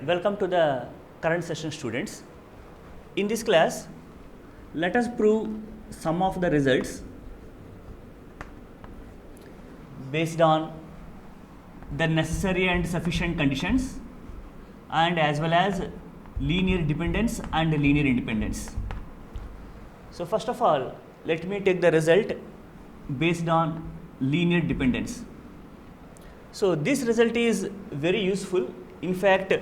Welcome to the current session, students. In this class, let us prove some of the results based on the necessary and sufficient conditions and as well as linear dependence and linear independence. So first of all, let me take the result based on linear dependence. So this result is very useful. In fact,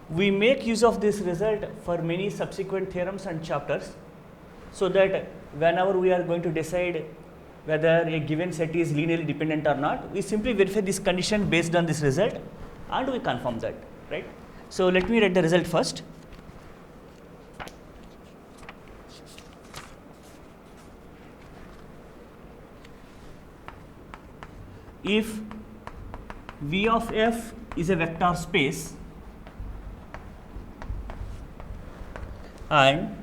we make use of this result for many subsequent theorems and chapters, so that whenever we are going to decide whether a given set is linearly dependent or not, we simply verify this condition based on this result and we confirm that, right? So let me write the result first. If V of f is a vector space and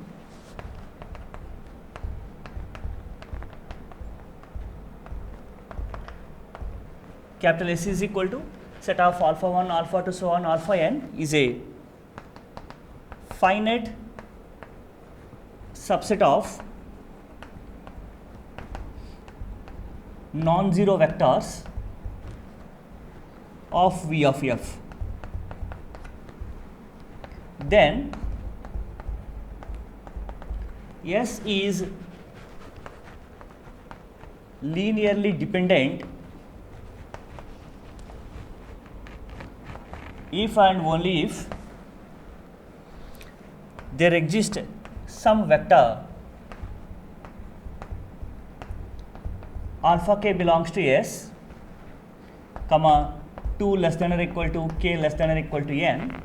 capital S is equal to set of alpha 1, alpha 2, so on alpha n is a finite subset of non-zero vectors of V of f, then S is linearly dependent if and only if there exists some vector alpha k belongs to S, comma 2 less than or equal to k less than or equal to n,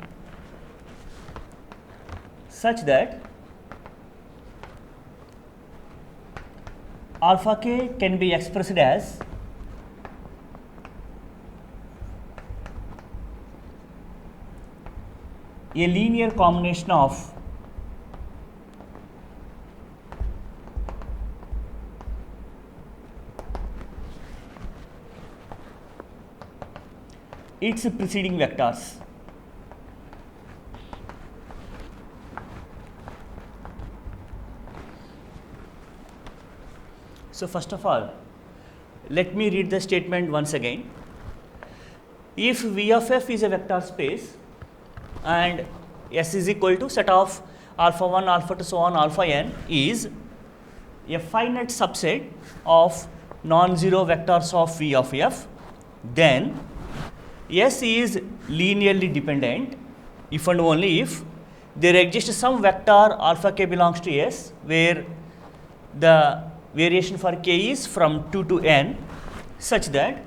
such that alpha k can be expressed as a linear combination of its preceding vectors. So first of all, let me read the statement once again. If V of f is a vector space and S is equal to set of alpha 1, alpha 2, so on alpha n is a finite subset of non-zero vectors of V of f, then S is linearly dependent if and only if there exists some vector alpha k belongs to S where the variation for k is from 2 to n, such that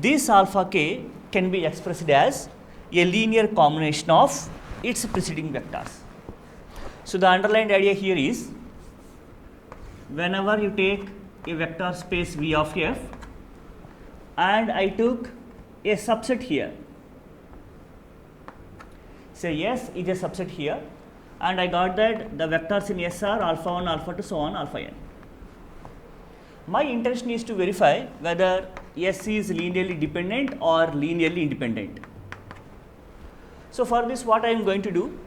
this alpha k can be expressed as a linear combination of its preceding vectors. So the underlined idea here is, whenever you take a vector space V of f and I took a subset here, say S is a subset here, and I got that the vectors in S are alpha 1, alpha 2, so on alpha n. My intention is to verify whether S is linearly dependent or linearly independent. So for this, what I am going to do,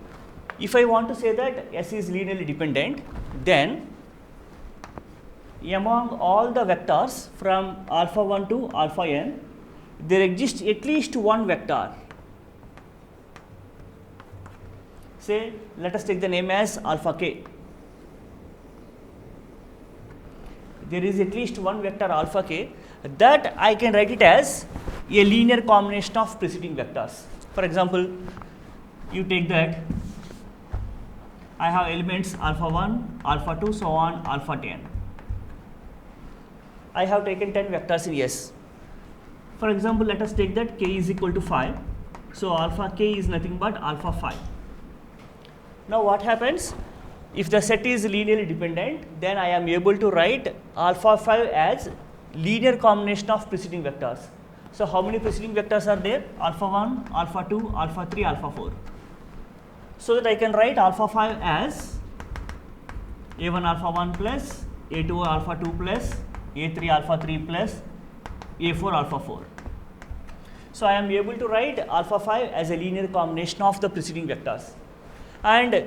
if I want to say that S is linearly dependent, then among all the vectors from alpha 1 to alpha n, there exists at least one vector. Say, let us take the name as alpha k. There is at least one vector alpha k that I can write it as a linear combination of preceding vectors. For example, you take that I have elements alpha 1, alpha 2, so on alpha 10. I have taken 10 vectors in S. For example, let us take that k is equal to 5. So alpha k is nothing but alpha 5. Now what happens? If the set is linearly dependent, then I am able to write alpha 5 as linear combination of preceding vectors. So how many preceding vectors are there? Alpha 1, alpha 2, alpha 3, alpha 4. So that I can write alpha 5 as a1 alpha 1 plus a2 alpha 2 plus a3 alpha 3 plus a4 alpha 4. So I am able to write alpha phi as a linear combination of the preceding vectors. And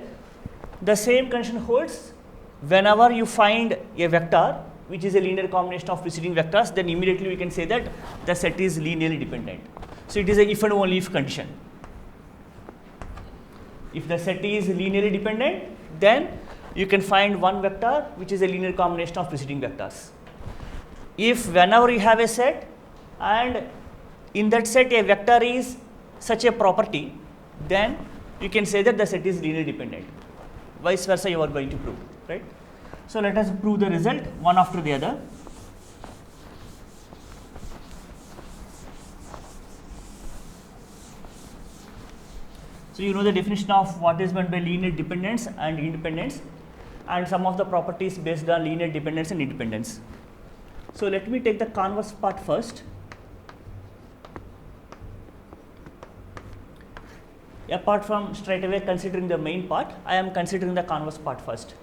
the same condition holds whenever you find a vector which is a linear combination of preceding vectors, then immediately we can say that the set is linearly dependent. So it is a if and only if condition. If the set is linearly dependent, then you can find one vector which is a linear combination of preceding vectors. If whenever you have a set and in that set a vector is such a property, then you can say that the set is linearly dependent. Vice versa you are going to prove, right? So let us prove the result one after the other. So you know the definition of what is meant by linear dependence and independence, and some of the properties based on linear dependence and independence. So let me take the converse part first. Apart from straight away considering the main part, I am considering the converse part first.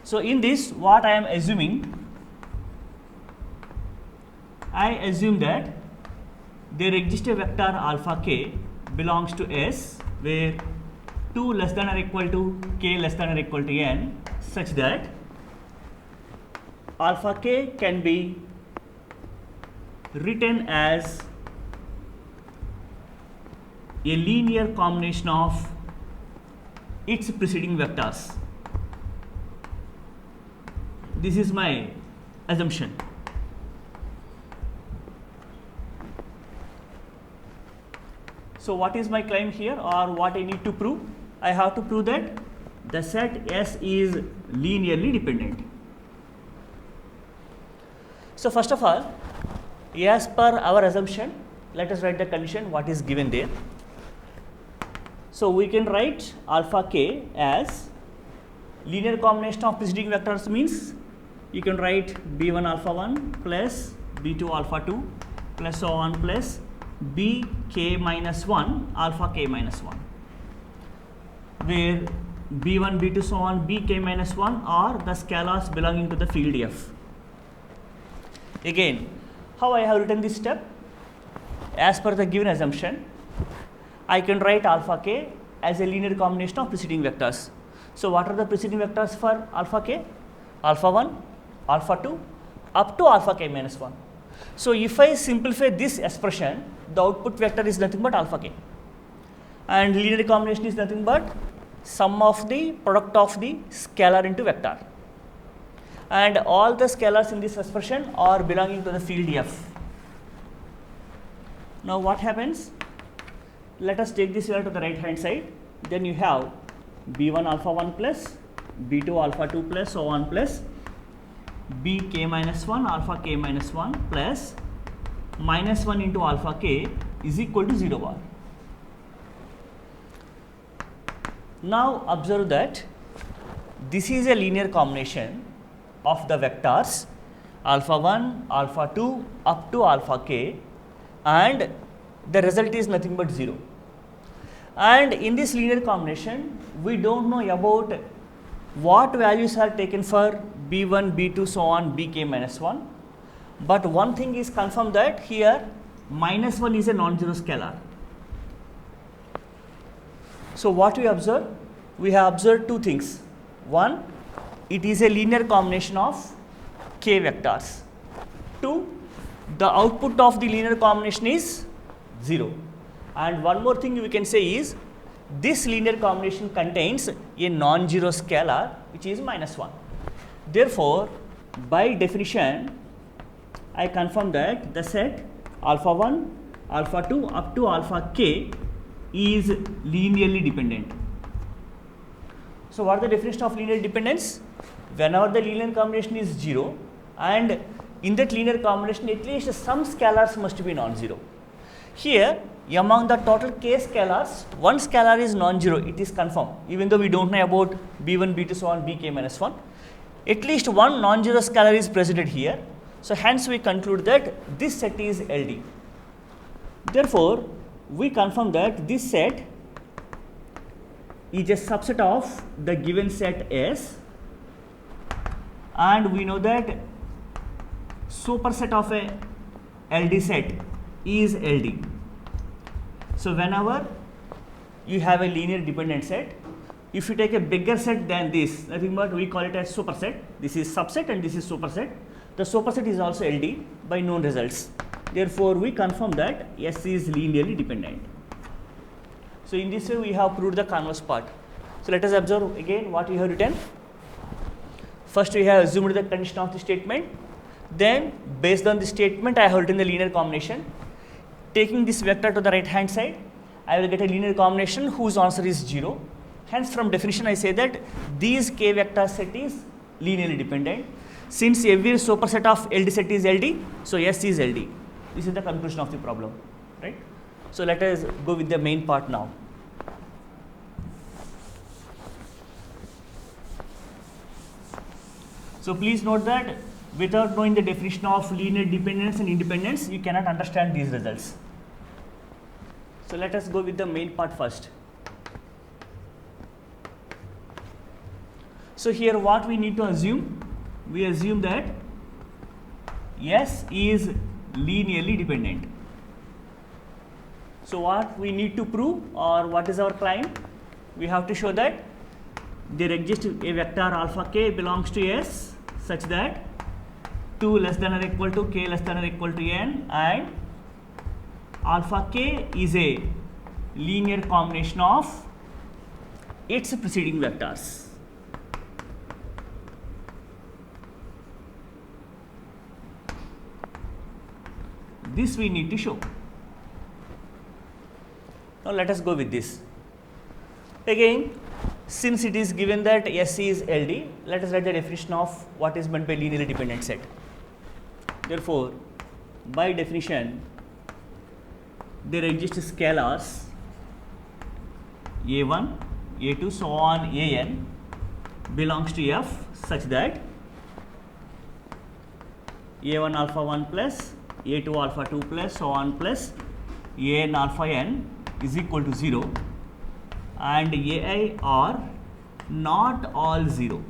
So in this, what I am assuming, I assume that there exists a vector alpha k belongs to S, where 2 less than or equal to k less than or equal to n, such that alpha k can be written as a linear combination of its preceding vectors. This is my assumption. So what is my claim here, or what I need to prove? I have to prove that the set S is linearly dependent. So first of all, as per our assumption, let us write the condition what is given there. So we can write alpha k as linear combination of preceding vectors, means you can write b1 alpha 1 plus b2 alpha 2 plus so on plus b k minus 1 alpha k minus 1, where b1 b2 so on b k minus 1 are the scalars belonging to the field F. Again, how I have written this step? As per the given assumption, I can write alpha k as a linear combination of preceding vectors. So what are the preceding vectors for alpha k? Alpha 1, alpha 2, up to alpha k minus 1. So if I simplify this expression, the output vector is nothing but alpha k, and linear combination is nothing but sum of the product of the scalar into vector, and all the scalars in this expression are belonging to the field F. Now what happens? Let us take this here to the right hand side. Then you have b1 alpha 1 plus b2 alpha 2 plus so on plus b k minus 1 alpha k minus 1 plus minus 1 into alpha k is equal to 0 bar. Now observe that this is a linear combination of the vectors alpha 1, alpha 2 up to alpha k, and the result is nothing but 0. And in this linear combination, we don't know about what values are taken for b1, b2 so on bk minus 1, but one thing is confirmed that here minus 1 is a non-zero scalar. So what we observe? We have observed two things. One, it is a linear combination of k vectors. Two, the output of the linear combination is 0. And one more thing we can say is this linear combination contains a non-zero scalar which is minus 1. Therefore, by definition, I confirm that the set alpha 1, alpha 2 up to alpha k is linearly dependent. So what is the definition of linear dependence? Whenever the linear combination is 0, and in that linear combination at least some scalars must be non-zero. Here, among the total k scalars, one scalar is non-zero, it is confirmed, even though we don't know about b1, b2 so on bk minus 1. At least one non-zero scalar is presented here. So hence we conclude that this set is LD. Therefore, we confirm that this set is a subset of the given set S, and we know that superset of a LD set is LD. So whenever you have a linear dependent set, if you take a bigger set than this, nothing but we call it as superset. This is subset and this is superset. The superset is also LD by known results. Therefore, we confirm that S is linearly dependent. So in this way, we have proved the converse part. So let us observe again what we have written. First, we have assumed the condition of the statement. Then, based on the statement, I have written the linear combination. Taking this vector to the right hand side, I will get a linear combination whose answer is 0. Hence, from definition, I say that these k vector set is linearly dependent. Since every superset of LD set is LD, so S is LD. This is the conclusion of the problem, right? So let us go with the main part now. So please note that without knowing the definition of linear dependence and independence, you cannot understand these results. So let us go with the main part first. So here what we need to assume, we assume that S is linearly dependent. So what we need to prove, or what is our claim? We have to show that there exists a vector alpha k belongs to S such that 2 less than or equal to k less than or equal to n, and alpha k is a linear combination of its preceding vectors. This we need to show. Now let us go with this. Again, since it is given that S is LD, let us write the definition of what is meant by linearly dependent set. Therefore, by definition, there exist scalars A1, A2, so on An belongs to F such that A1 alpha 1 plus A2 alpha 2 plus so on plus An alpha n is equal to 0, and Ai are not all 0.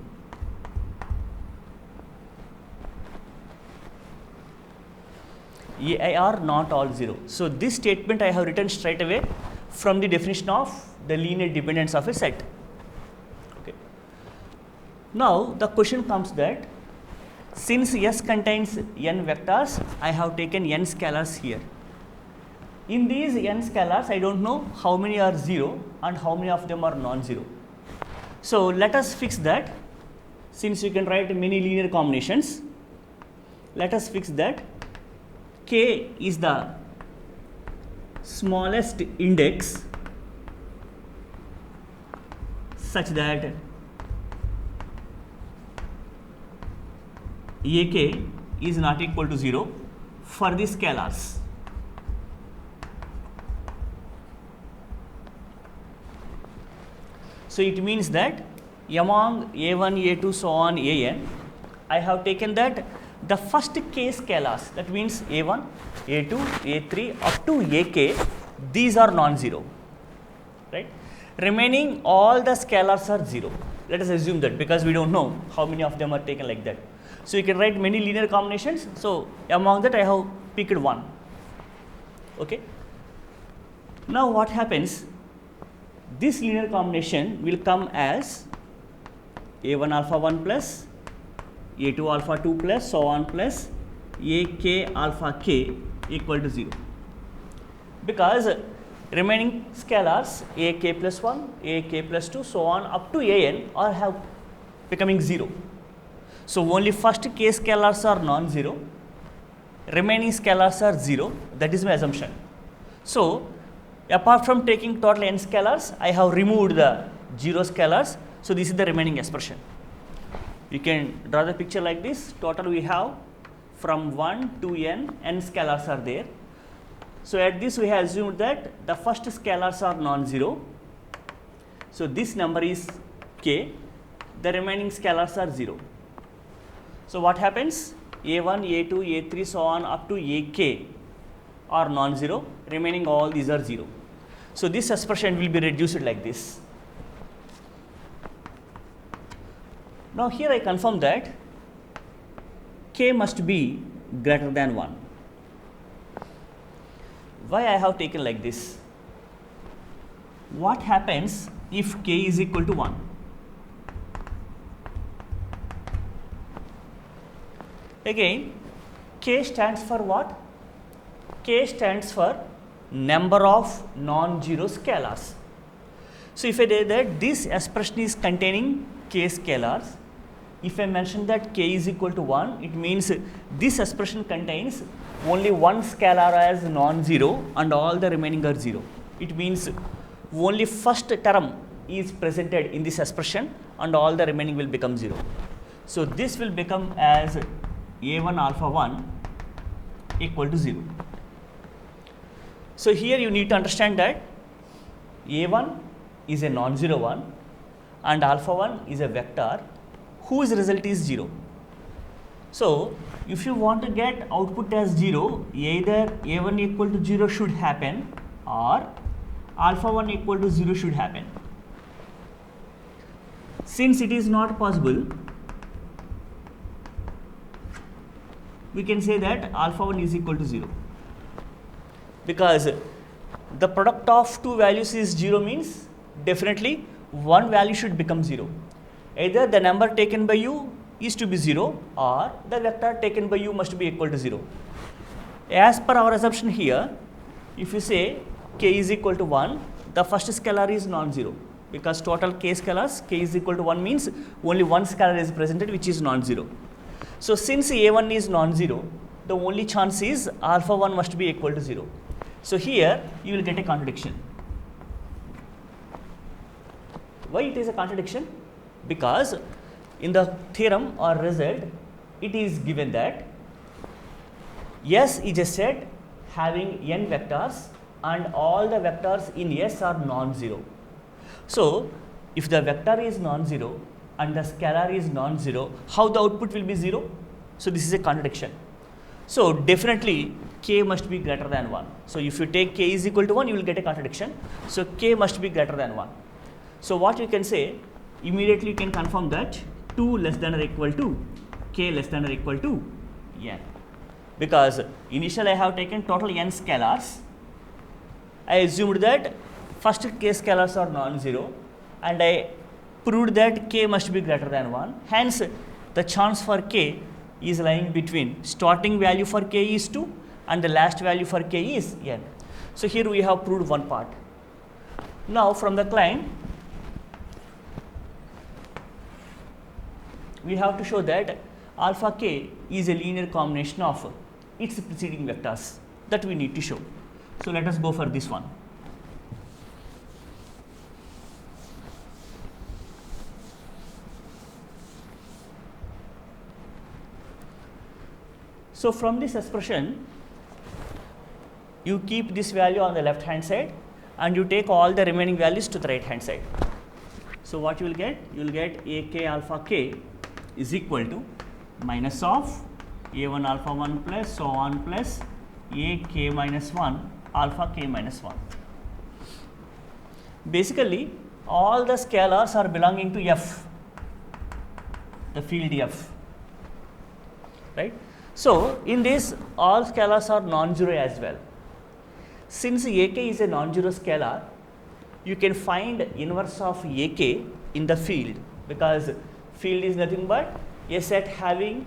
Ai are not all 0. So this statement I have written straight away from the definition of the linear dependence of a set. Okay. Now the question comes that since S contains n vectors, I have taken n scalars here. In these n scalars, I don't know how many are 0 and how many of them are non-zero. So let us fix that. Since you can write many linear combinations, let us fix that k is the smallest index such that Ak is not equal to 0 for the scalars. So it means that among A1, A2, so on An, I have taken that the first k scalars, that means A1, A2, A3 up to Ak, these are non-zero, right? Remaining all the scalars are 0. Let us assume that, because we don't know how many of them are taken like that. So you can write many linear combinations. So among that I have picked one. Okay. Now what happens? This linear combination will come as A1 alpha 1 plus A2 alpha 2 plus so on plus Ak alpha k equal to 0. Because remaining scalars Ak plus 1, Ak plus 2 so on up to An are have becoming 0. So only first k scalars are non-zero, remaining scalars are 0. That is my assumption. So apart from taking total n scalars, I have removed the 0 scalars. So this is the remaining expression. You can draw the picture like this. Total we have from 1 to n scalars are there. So at this we have assumed that the first scalars are non-zero. So this number is k. The remaining scalars are 0. So what happens? A1, A2, A3 so on up to Ak are non-zero. Remaining all these are 0. So this expression will be reduced like this. Now here I confirm that k must be greater than 1. Why I have taken like this? what happens if k is equal to 1? Again, k stands for what? K stands for number of non-zero scalars. So if I say that this expression is containing k scalars, if I mention that k is equal to 1, it means this expression contains only one scalar as non-zero and all the remaining are 0. It means only first term is presented in this expression and all the remaining will become 0. So this will become as a1 alpha 1 equal to 0. So here you need to understand that a1 is a non-zero one and alpha 1 is a vector whose result is 0. So if you want to get output as 0, either a1 equal to 0 should happen or alpha 1 equal to 0 should happen. Since it is not possible, we can say that alpha 1 is equal to 0, because the product of two values is 0 means definitely one value should become 0. Either the number taken by you is to be 0 or the vector taken by you must be equal to 0. As per our assumption here, if you say k is equal to 1, the first scalar is non-zero, because total k scalars, k is equal to 1 means only one scalar is presented which is non-zero. So since a1 is non-zero, the only chance is alpha 1 must be equal to 0. So here you will get a contradiction. Why it is a contradiction? Because in the theorem or result, it is given that S is a set having n vectors and all the vectors in S are non-zero. So if the vector is non-zero and the scalar is non-zero, how the output will be 0? So this is a contradiction. So definitely k must be greater than 1. So if you take k is equal to 1, you will get a contradiction. So k must be greater than 1. So what you can say, immediately you can confirm that 2 less than or equal to k less than or equal to n. Because initially I have taken total n scalars. I assumed that first k scalars are non-zero and I proved that k must be greater than 1. Hence the chance for k is lying between starting value for k is 2 and the last value for k is n. So here we have proved one part. Now from the client, we have to show that alpha k is a linear combination of its preceding vectors. That we need to show. So let us go for this one. So from this expression, you keep this value on the left hand side and you take all the remaining values to the right hand side. So what you will get? You will get ak alpha k is equal to minus of a1 alpha 1 plus so on plus ak minus 1 alpha k minus 1. Basically all the scalars are belonging to f, the field f, right? So in this all scalars are non-zero as well. Since ak is a non-zero scalar, you can find inverse of ak in the field, because field is nothing but a set having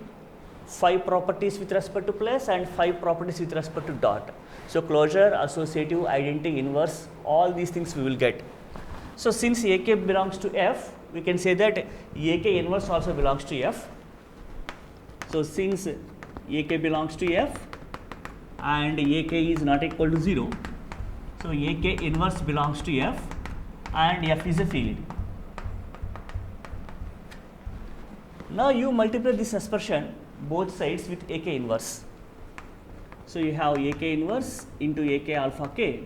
5 properties with respect to place and 5 properties with respect to dot. So closure, associative, identity, inverse, all these things we will get. So since ak belongs to f, we can say that ak inverse also belongs to f. So since ak belongs to f and ak is not equal to 0, so ak inverse belongs to f and f is a field. Now you multiply this expression both sides with ak inverse. So you have ak inverse into ak alpha k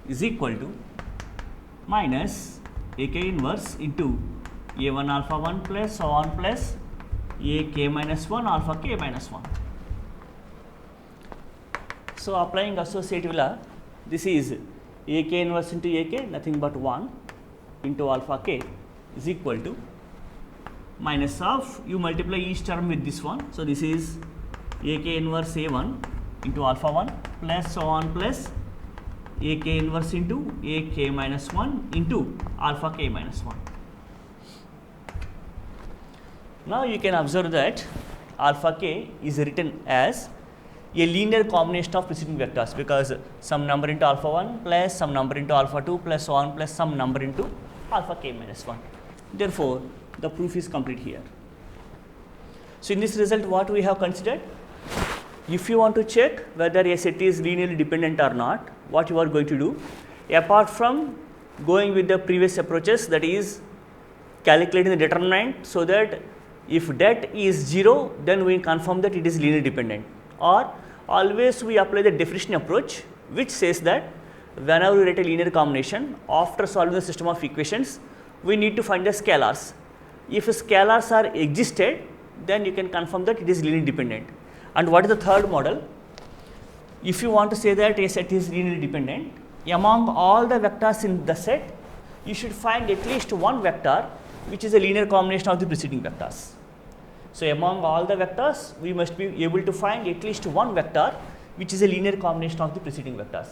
is equal to minus ak inverse into a1 alpha 1 plus so on plus ak minus 1 alpha k minus 1. So applying associative law, this is ak inverse into ak, nothing but 1 into alpha k is equal to minus of, you multiply each term with this one. So this is ak inverse a1 into alpha 1 plus so on plus A k inverse into A k minus 1 into alpha k minus 1. Now you can observe that alpha k is written as a linear combination of preceding vectors, because some number into alpha 1 plus some number into alpha 2 plus so on plus some number into alpha k minus 1. Therefore, the proof is complete here. So in this result, what we have considered, if you want to check whether a set is linearly dependent or not, what you are going to do, apart from going with the previous approaches, that is calculating the determinant, so that if det is 0, then we confirm that it is linearly dependent, or always we apply the definition approach, which says that whenever we write a linear combination, after solving the system of equations, we need to find the scalars. If scalars are existed, then you can confirm that it is linearly dependent. And what is the third model? If you want to say that a set is linearly dependent, among all the vectors in the set, you should find at least one vector which is a linear combination of the preceding vectors. So among all the vectors, we must be able to find at least one vector which is a linear combination of the preceding vectors.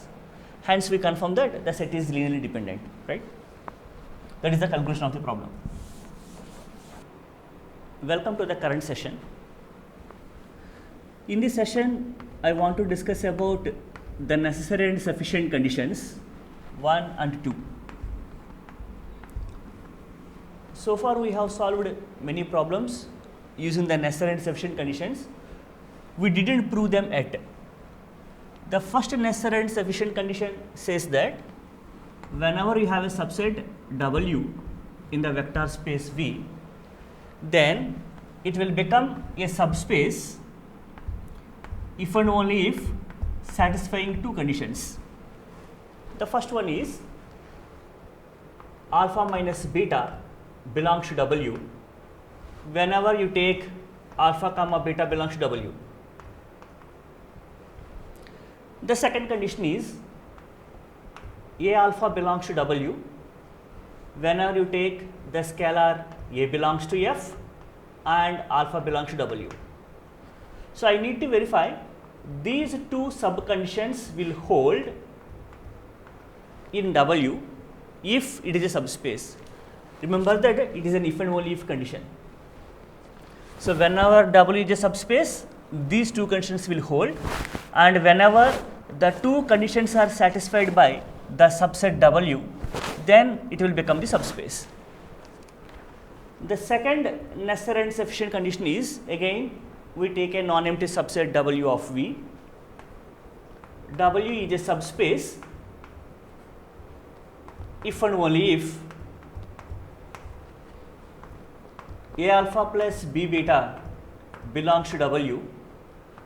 Hence, we confirm that the set is linearly dependent, right? That is the conclusion of the problem. Welcome to the current session. In this session, I want to discuss about the necessary and sufficient conditions 1 and 2. So far, we have solved many problems using the necessary and sufficient conditions. We didn't prove them yet. The first necessary and sufficient condition says that whenever you have a subset W in the vector space V, then it will become a subspace if and only if satisfying two conditions. The first one is alpha minus beta belongs to W whenever you take alpha comma beta belongs to W. The second condition is A alpha belongs to W whenever you take the scalar A belongs to F and alpha belongs to W. So I need to verify these two sub-conditions will hold in W if it is a subspace. Remember that it is an if and only if condition. So whenever W is a subspace, these two conditions will hold, and whenever the two conditions are satisfied by the subset W, then it will become the subspace. The second necessary and sufficient condition is, again, we take a non-empty subset W of V. W is a subspace if and only if A alpha plus B beta belongs to W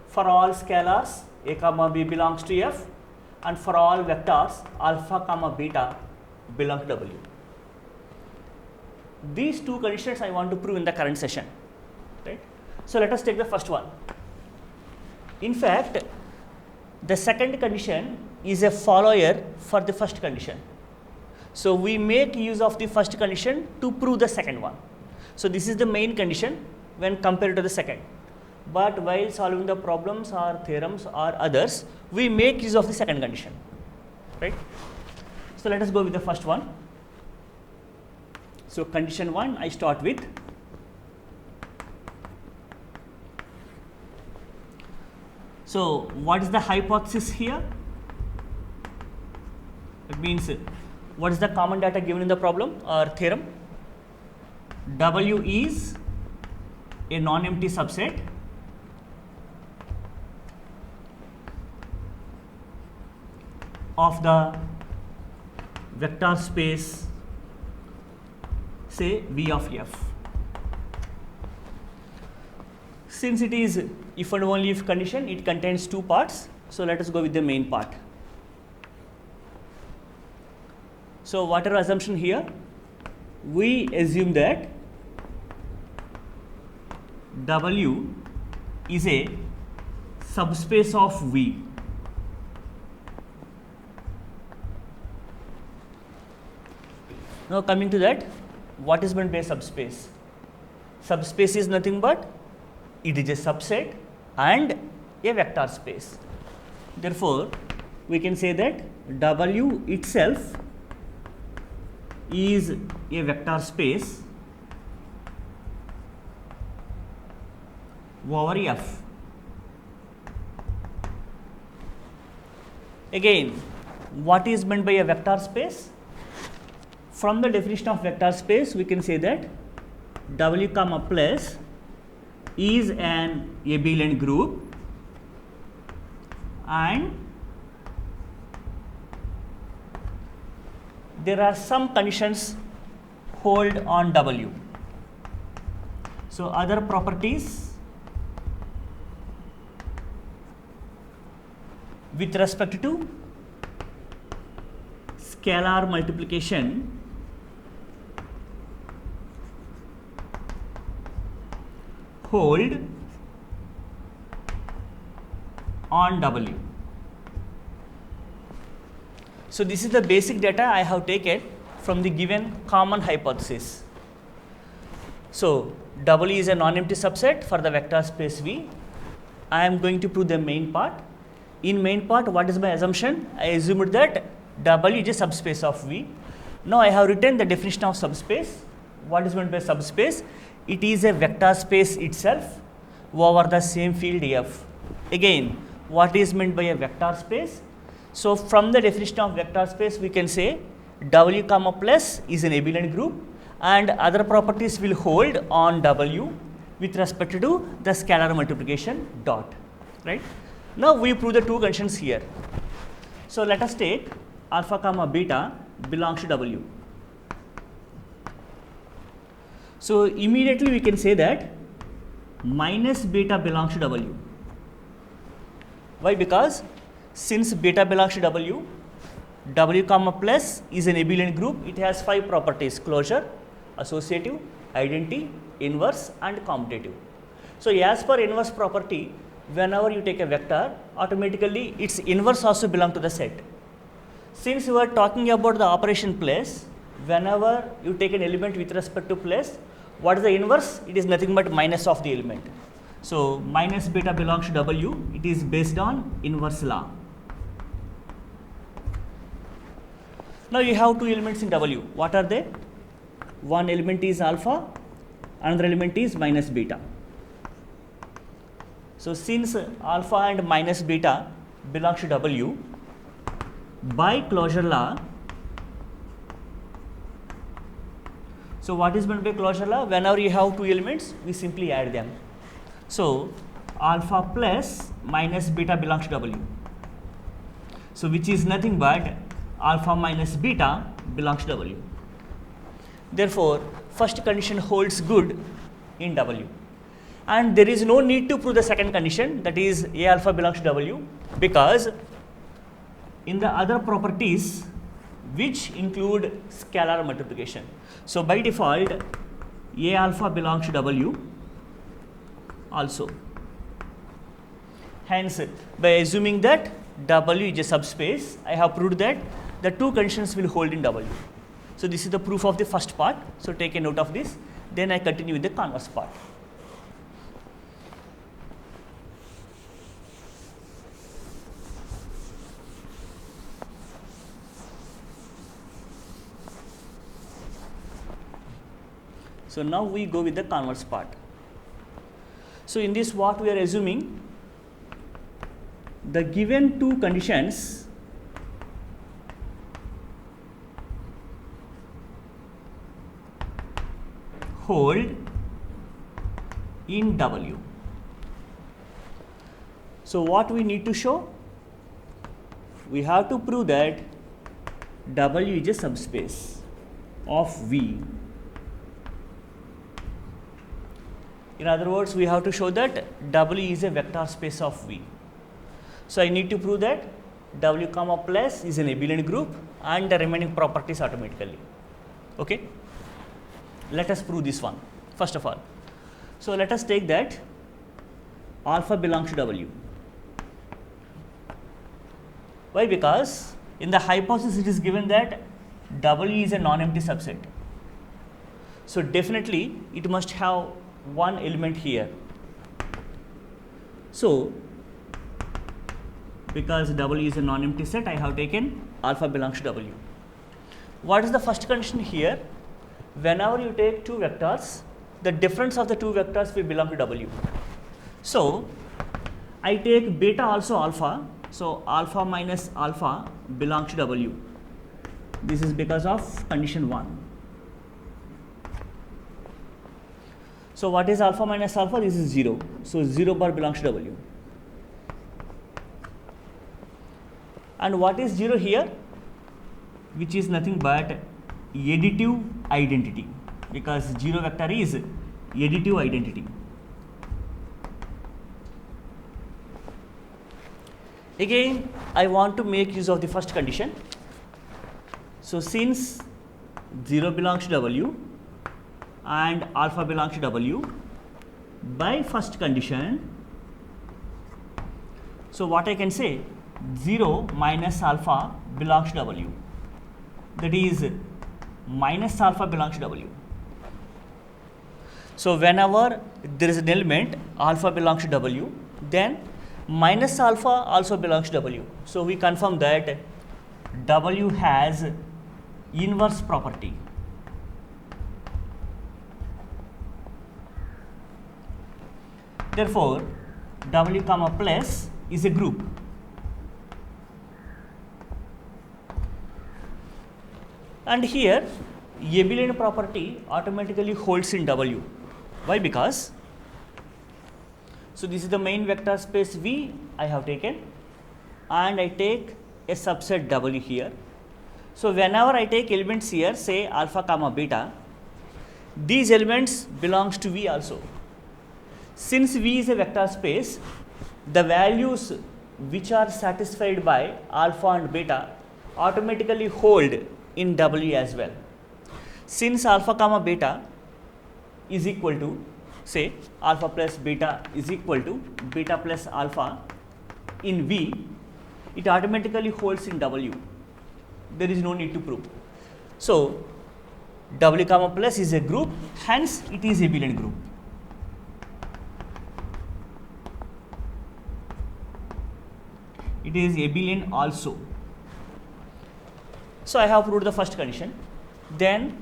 for all scalars A comma B belongs to F, and for all vectors alpha comma beta belong to W. These two conditions I want to prove in the current session, right? So let us take the first one. In fact, the second condition is a follower for the first condition. So we make use of the first condition to prove the second one. So this is the main condition when compared to the second. But while solving the problems or theorems or others, we make use of the second condition, right? So let us go with the first one. So condition 1, I start with so what is the hypothesis here? It means what is the common data given in the problem or theorem? W is a non-empty subset of the vector space, say V of F. Since it is if and only if condition, it contains two parts. So let us go with the main part. So what are assumption here? We assume that W is a subspace of V. Now coming to that, what is meant by subspace? Subspace is nothing but it is a subset and a vector space. Therefore, we can say that W itself is a vector space over F. Again, what is meant by a vector space? From the definition of vector space, we can say that W comma plus is an abelian group and there are some conditions hold on W. So other properties with respect to scalar multiplication hold on W. So this is the basic data I have taken from the given common hypothesis. So W is a non-empty subset for the vector space V. I am going to prove the main part. In main part, what is my assumption? I assumed that W is a subspace of V. Now I have written the definition of subspace. What is meant by subspace? It is a vector space itself over the same field F. Again, what is meant by a vector space? So from the definition of vector space, we can say W comma plus is an abelian group and other properties will hold on W with respect to the scalar multiplication dot, right? Now we prove the two conditions here. So let us take alpha comma beta belongs to W. So immediately we can say that minus beta belongs to W. Why? Because since beta belongs to W, W comma plus is an abelian group. It has 5 properties: closure, associative, identity, inverse and commutative. So as per inverse property, whenever you take a vector, automatically its inverse also belongs to the set. Since we are talking about the operation place, whenever you take an element with respect to place, what is the inverse? It is nothing but minus of the element. So minus beta belongs to W. It is based on inverse law. Now you have 2 elements in W. What are they? One element is alpha, another element is minus beta. So since alpha and minus beta belongs to W, by closure law, so what is meant by closure law? Whenever you have 2 elements, we simply add them. So alpha plus minus beta belongs to W. So which is nothing but alpha minus beta belongs to W. Therefore, first condition holds good in W. And there is no need to prove the second condition, that is A alpha belongs to W, because in the other properties which include scalar multiplication. So by default, A alpha belongs to W also. Hence, by assuming that W is a subspace, I have proved that the 2 conditions will hold in W. So this is the proof of the first part. So take a note of this. Then I continue with the converse part. So now we go with the converse part. So in this, what we are assuming, the given 2 conditions hold in W. So what we need to show? We have to prove that W is a subspace of V. In other words, we have to show that W is a vector space of V. So I need to prove that W comma plus is an abelian group and the remaining properties automatically. Okay? Let us prove this one first of all. So let us take that alpha belongs to W. Why? Because in the hypothesis it is given that W is a non-empty subset. So definitely it must have one element here. So because W is a non-empty set, I have taken alpha belongs to W. What is the first condition here? Whenever you take two vectors, the difference of the two vectors will belong to W. So I take beta also alpha, so alpha minus alpha belongs to W. This is because of condition 1. So what is alpha minus alpha? This is 0. So 0 bar belongs to W. And what is 0 here? Which is nothing but additive identity, because 0 vector is additive identity. Again, I want to make use of the first condition. So since 0 belongs to W and alpha belongs to W, by first condition, so what I can say, 0 minus alpha belongs to W, that is minus alpha belongs to W. So whenever there is an element alpha belongs to W, then minus alpha also belongs to W. So we confirm that W has inverse property. Therefore, W comma plus is a group. And here abelian property automatically holds in W. Why? Because so this is the main vector space V I have taken, and I take a subset W here. So whenever I take elements here, say alpha comma beta, these elements belongs to V also. Since V is a vector space, the values which are satisfied by alpha and beta automatically hold in W as well. Since alpha comma beta is equal to, say alpha plus beta is equal to beta plus alpha in V, it automatically holds in W. There is no need to prove. So W comma plus is a group, hence it is abelian group. It is abelian also. So I have proved the first condition. Then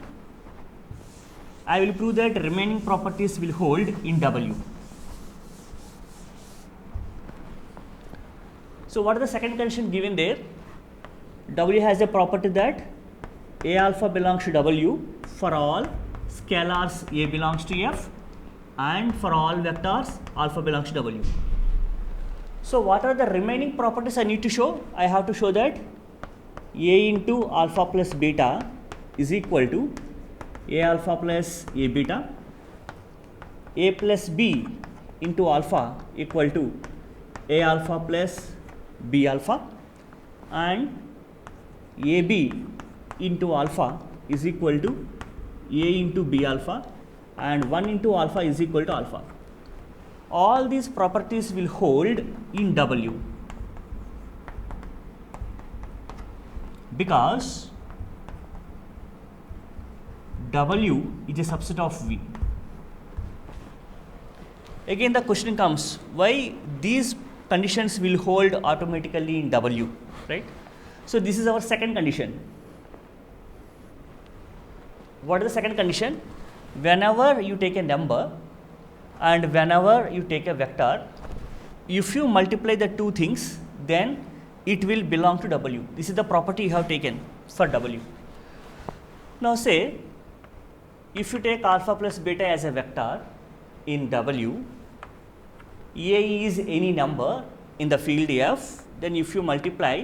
I will prove that remaining properties will hold in W. So what is the second condition given there? W has a property that A alpha belongs to W for all scalars A belongs to F, and for all vectors alpha belongs to W. So what are the remaining properties I need to show? I have to show that A into alpha plus beta is equal to A alpha plus A beta, A plus B into alpha equal to A alpha plus B alpha, and AB into alpha is equal to A into B alpha, and 1 into alpha is equal to alpha. All these properties will hold in W because W is a subset of V. Again the question comes, why these conditions will hold automatically in W, right? So this is our second condition. What is the second condition? Whenever you take a number and whenever you take a vector, if you multiply the two things, then it will belong to W. This is the property you have taken for W. Now say, if you take alpha plus beta as a vector in W, A is any number in the field F, then if you multiply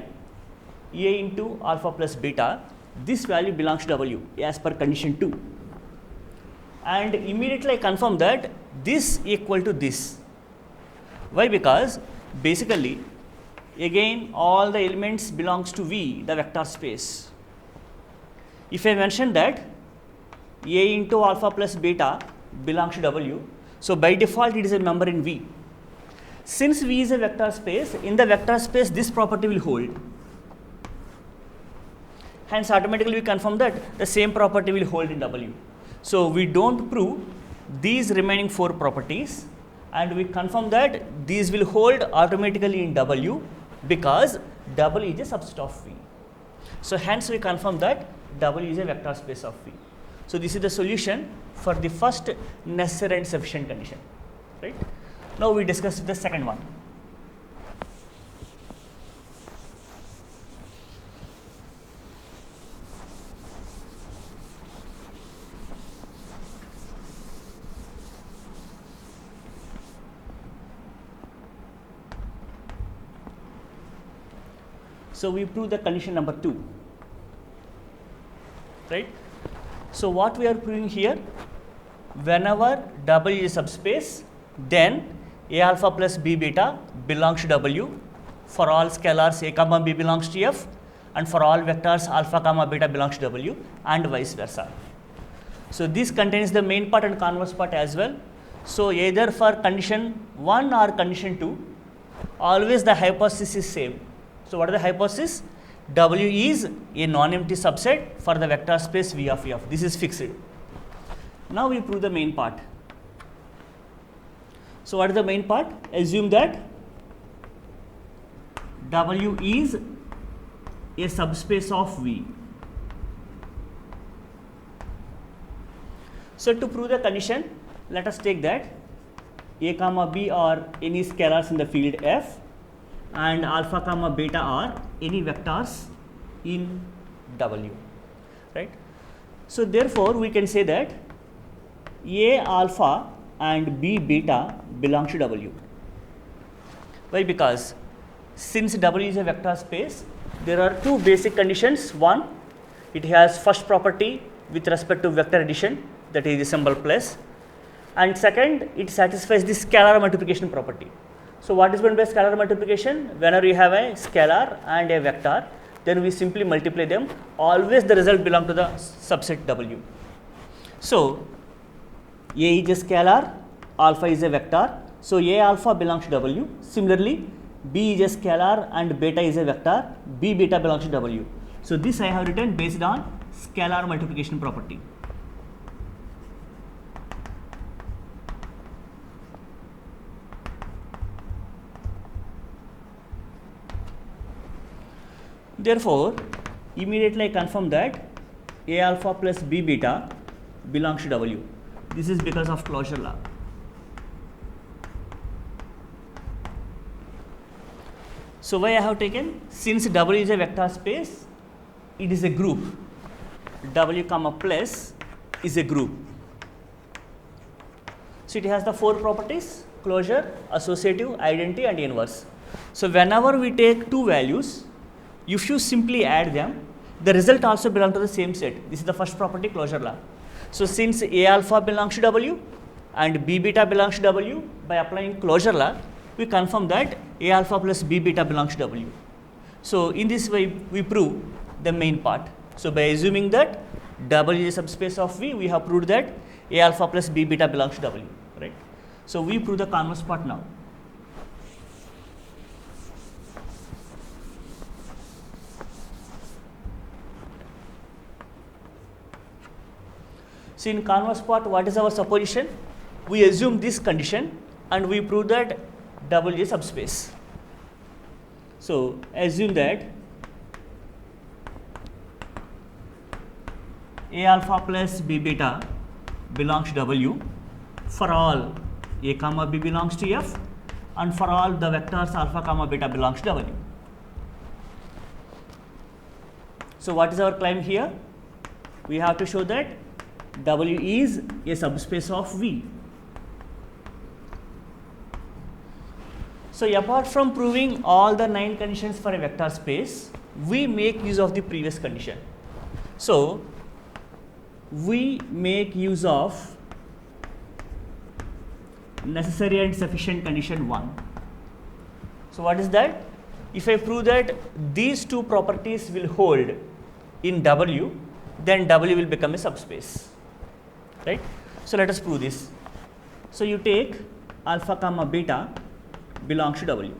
A into alpha plus beta, this value belongs to W as per condition 2. And immediately I confirm that this equal to this. Why? Because basically again all the elements belongs to V, the vector space. If I mention that A into alpha plus beta belongs to W, so by default it is a member in V. Since V is a vector space, in the vector space this property will hold. Hence automatically we confirm that the same property will hold in W. So we don't prove these remaining 4 properties, and we confirm that these will hold automatically in W because W is a subset of V. So hence we confirm that W is a vector space of V. So this is the solution for the first necessary and sufficient condition, right? Now we discuss the second one. So we prove the condition number 2, right? So what we are proving here, whenever W is a subspace, then A alpha plus B beta belongs to W for all scalars A comma B belongs to F, and for all vectors alpha comma beta belongs to W, and vice versa. So this contains the main part and converse part as well. So either for condition 1 or condition 2, always the hypothesis is same. So what are the hypothesis? W is a non-empty subset for the vector space V of F. This is fixed. Now we prove the main part. So what is the main part? Assume that W is a subspace of V. So to prove the condition, let us take that A comma B are any scalars in the field F, and alpha comma beta are any vectors in W, right? So therefore we can say that A alpha and B beta belongs to W. Why? Because since W is a vector space, there are two basic conditions. One, it has first property with respect to vector addition, that is the symbol plus, and second, it satisfies the scalar multiplication property. So what is meant by scalar multiplication? Whenever you have a scalar and a vector, then we simply multiply them. Always the result belongs to the subset W. So A is a scalar, alpha is a vector. So A alpha belongs to W. Similarly, B is a scalar and beta is a vector. B beta belongs to W. So this I have written based on scalar multiplication property. Therefore, immediately I confirm that A alpha plus B beta belongs to W. This is because of closure law. So why I have taken? Since W is a vector space, it is a group. W comma plus is a group. So it has the four properties: closure, associative, identity, and inverse. So whenever we take two values, if you simply add them, the result also belongs to the same set. This is the first property, closure law. So since A alpha belongs to W and B beta belongs to W, by applying closure law, we confirm that A alpha plus B beta belongs to W. So in this way, we prove the main part. So by assuming that W is a subspace of V, we have proved that A alpha plus B beta belongs to W, right? So we prove the converse part now. So in converse part, what is our supposition? We assume this condition and we prove that W is a subspace. So assume that A alpha plus B beta belongs to W for all A comma B belongs to F, and for all the vectors alpha comma beta belongs to W. So what is our claim here? We have to show that W is a subspace of V. So apart from proving all the 9 conditions for a vector space, we make use of the previous condition. So we make use of necessary and sufficient condition 1. So what is that? If I prove that these two properties will hold in W, then W will become a subspace, right? So let us prove this. So you take alpha comma beta belongs to W.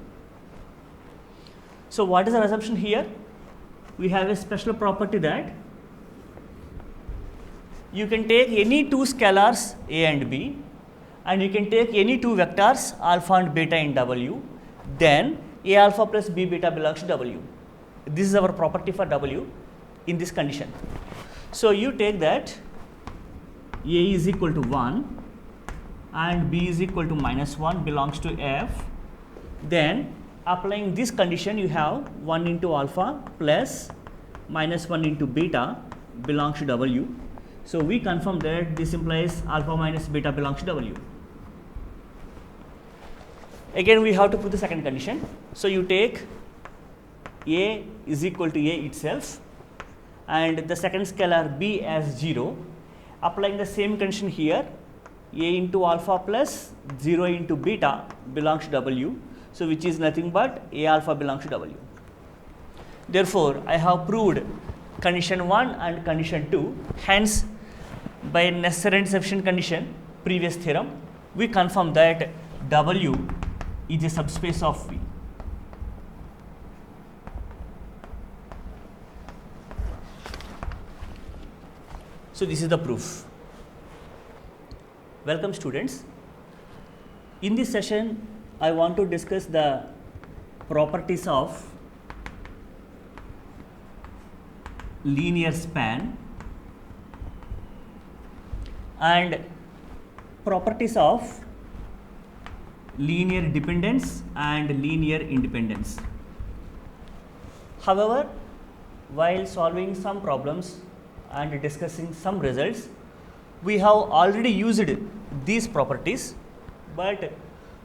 So what is our assumption here? We have a special property that you can take any two scalars A and B, and you can take any two vectors alpha and beta in W, then A alpha plus B beta belongs to W. This is our property for W. in this condition. So you take that A is equal to 1 and B is equal to minus 1 belongs to F. Then applying this condition, you have 1 into alpha plus minus 1 into beta belongs to W. So we confirm that this implies alpha minus beta belongs to W. Again we have to prove the second condition. So you take A is equal to A itself and the second scalar B as 0. Applying the same condition here, A into alpha plus 0 into beta belongs to W. So which is nothing but A alpha belongs to W. Therefore, I have proved condition 1 and condition 2. Hence, by necessary and sufficient condition, previous theorem, we confirm that W is a subspace of V. So this is the proof. Welcome students. In this session, I want to discuss the properties of linear span and properties of linear dependence and linear independence. However, while solving some problems and discussing some results, we have already used these properties, but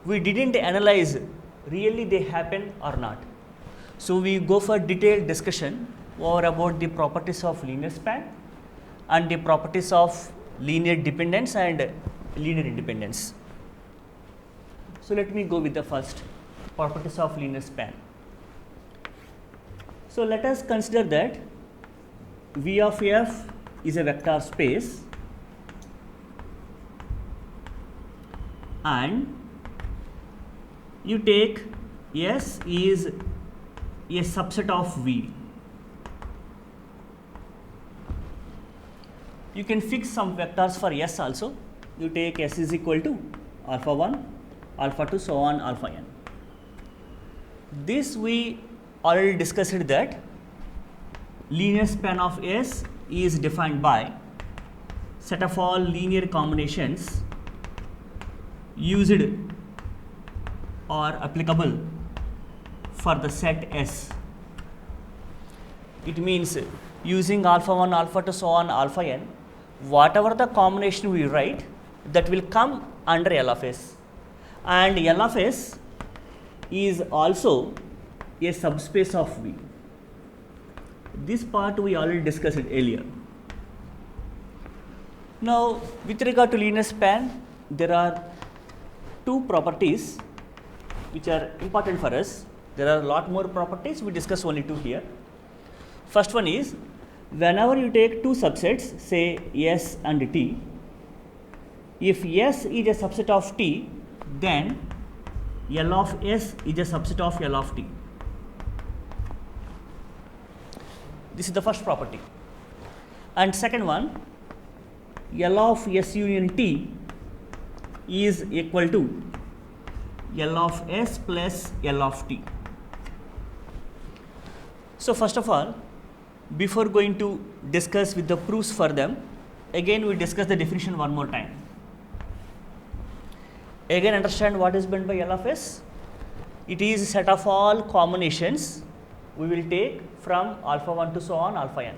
we didn't analyze really they happen or not. So we go for detailed discussion over about the properties of linear span and the properties of linear dependence and linear independence. So let me go with the first, properties of linear span. So let us consider that V of F is a vector space and you take S is a subset of V. You can fix some vectors for S also. You take S is equal to alpha 1, alpha 2, so on alpha n. This we already discussed that linear span of S is defined by set of all linear combinations used or applicable for the set S. It means using alpha 1, alpha 2, so on alpha n, whatever the combination we write, that will come under L of S. And L of S is also a subspace of V. This part we already discussed earlier. Now, with regard to linear span, there are two properties which are important for us. There are a lot more properties, we discuss only two here. First one is, whenever you take two subsets, say S and T, if S is a subset of T, then L of S is a subset of L of T. This is the first property. And second one, L of S union T is equal to L of S plus L of T. So first of all, before going to discuss with the proofs for them, again we discuss the definition one more time. Again understand what is meant by L of S. It is a set of all combinations we will take from alpha 1 to so on alpha n.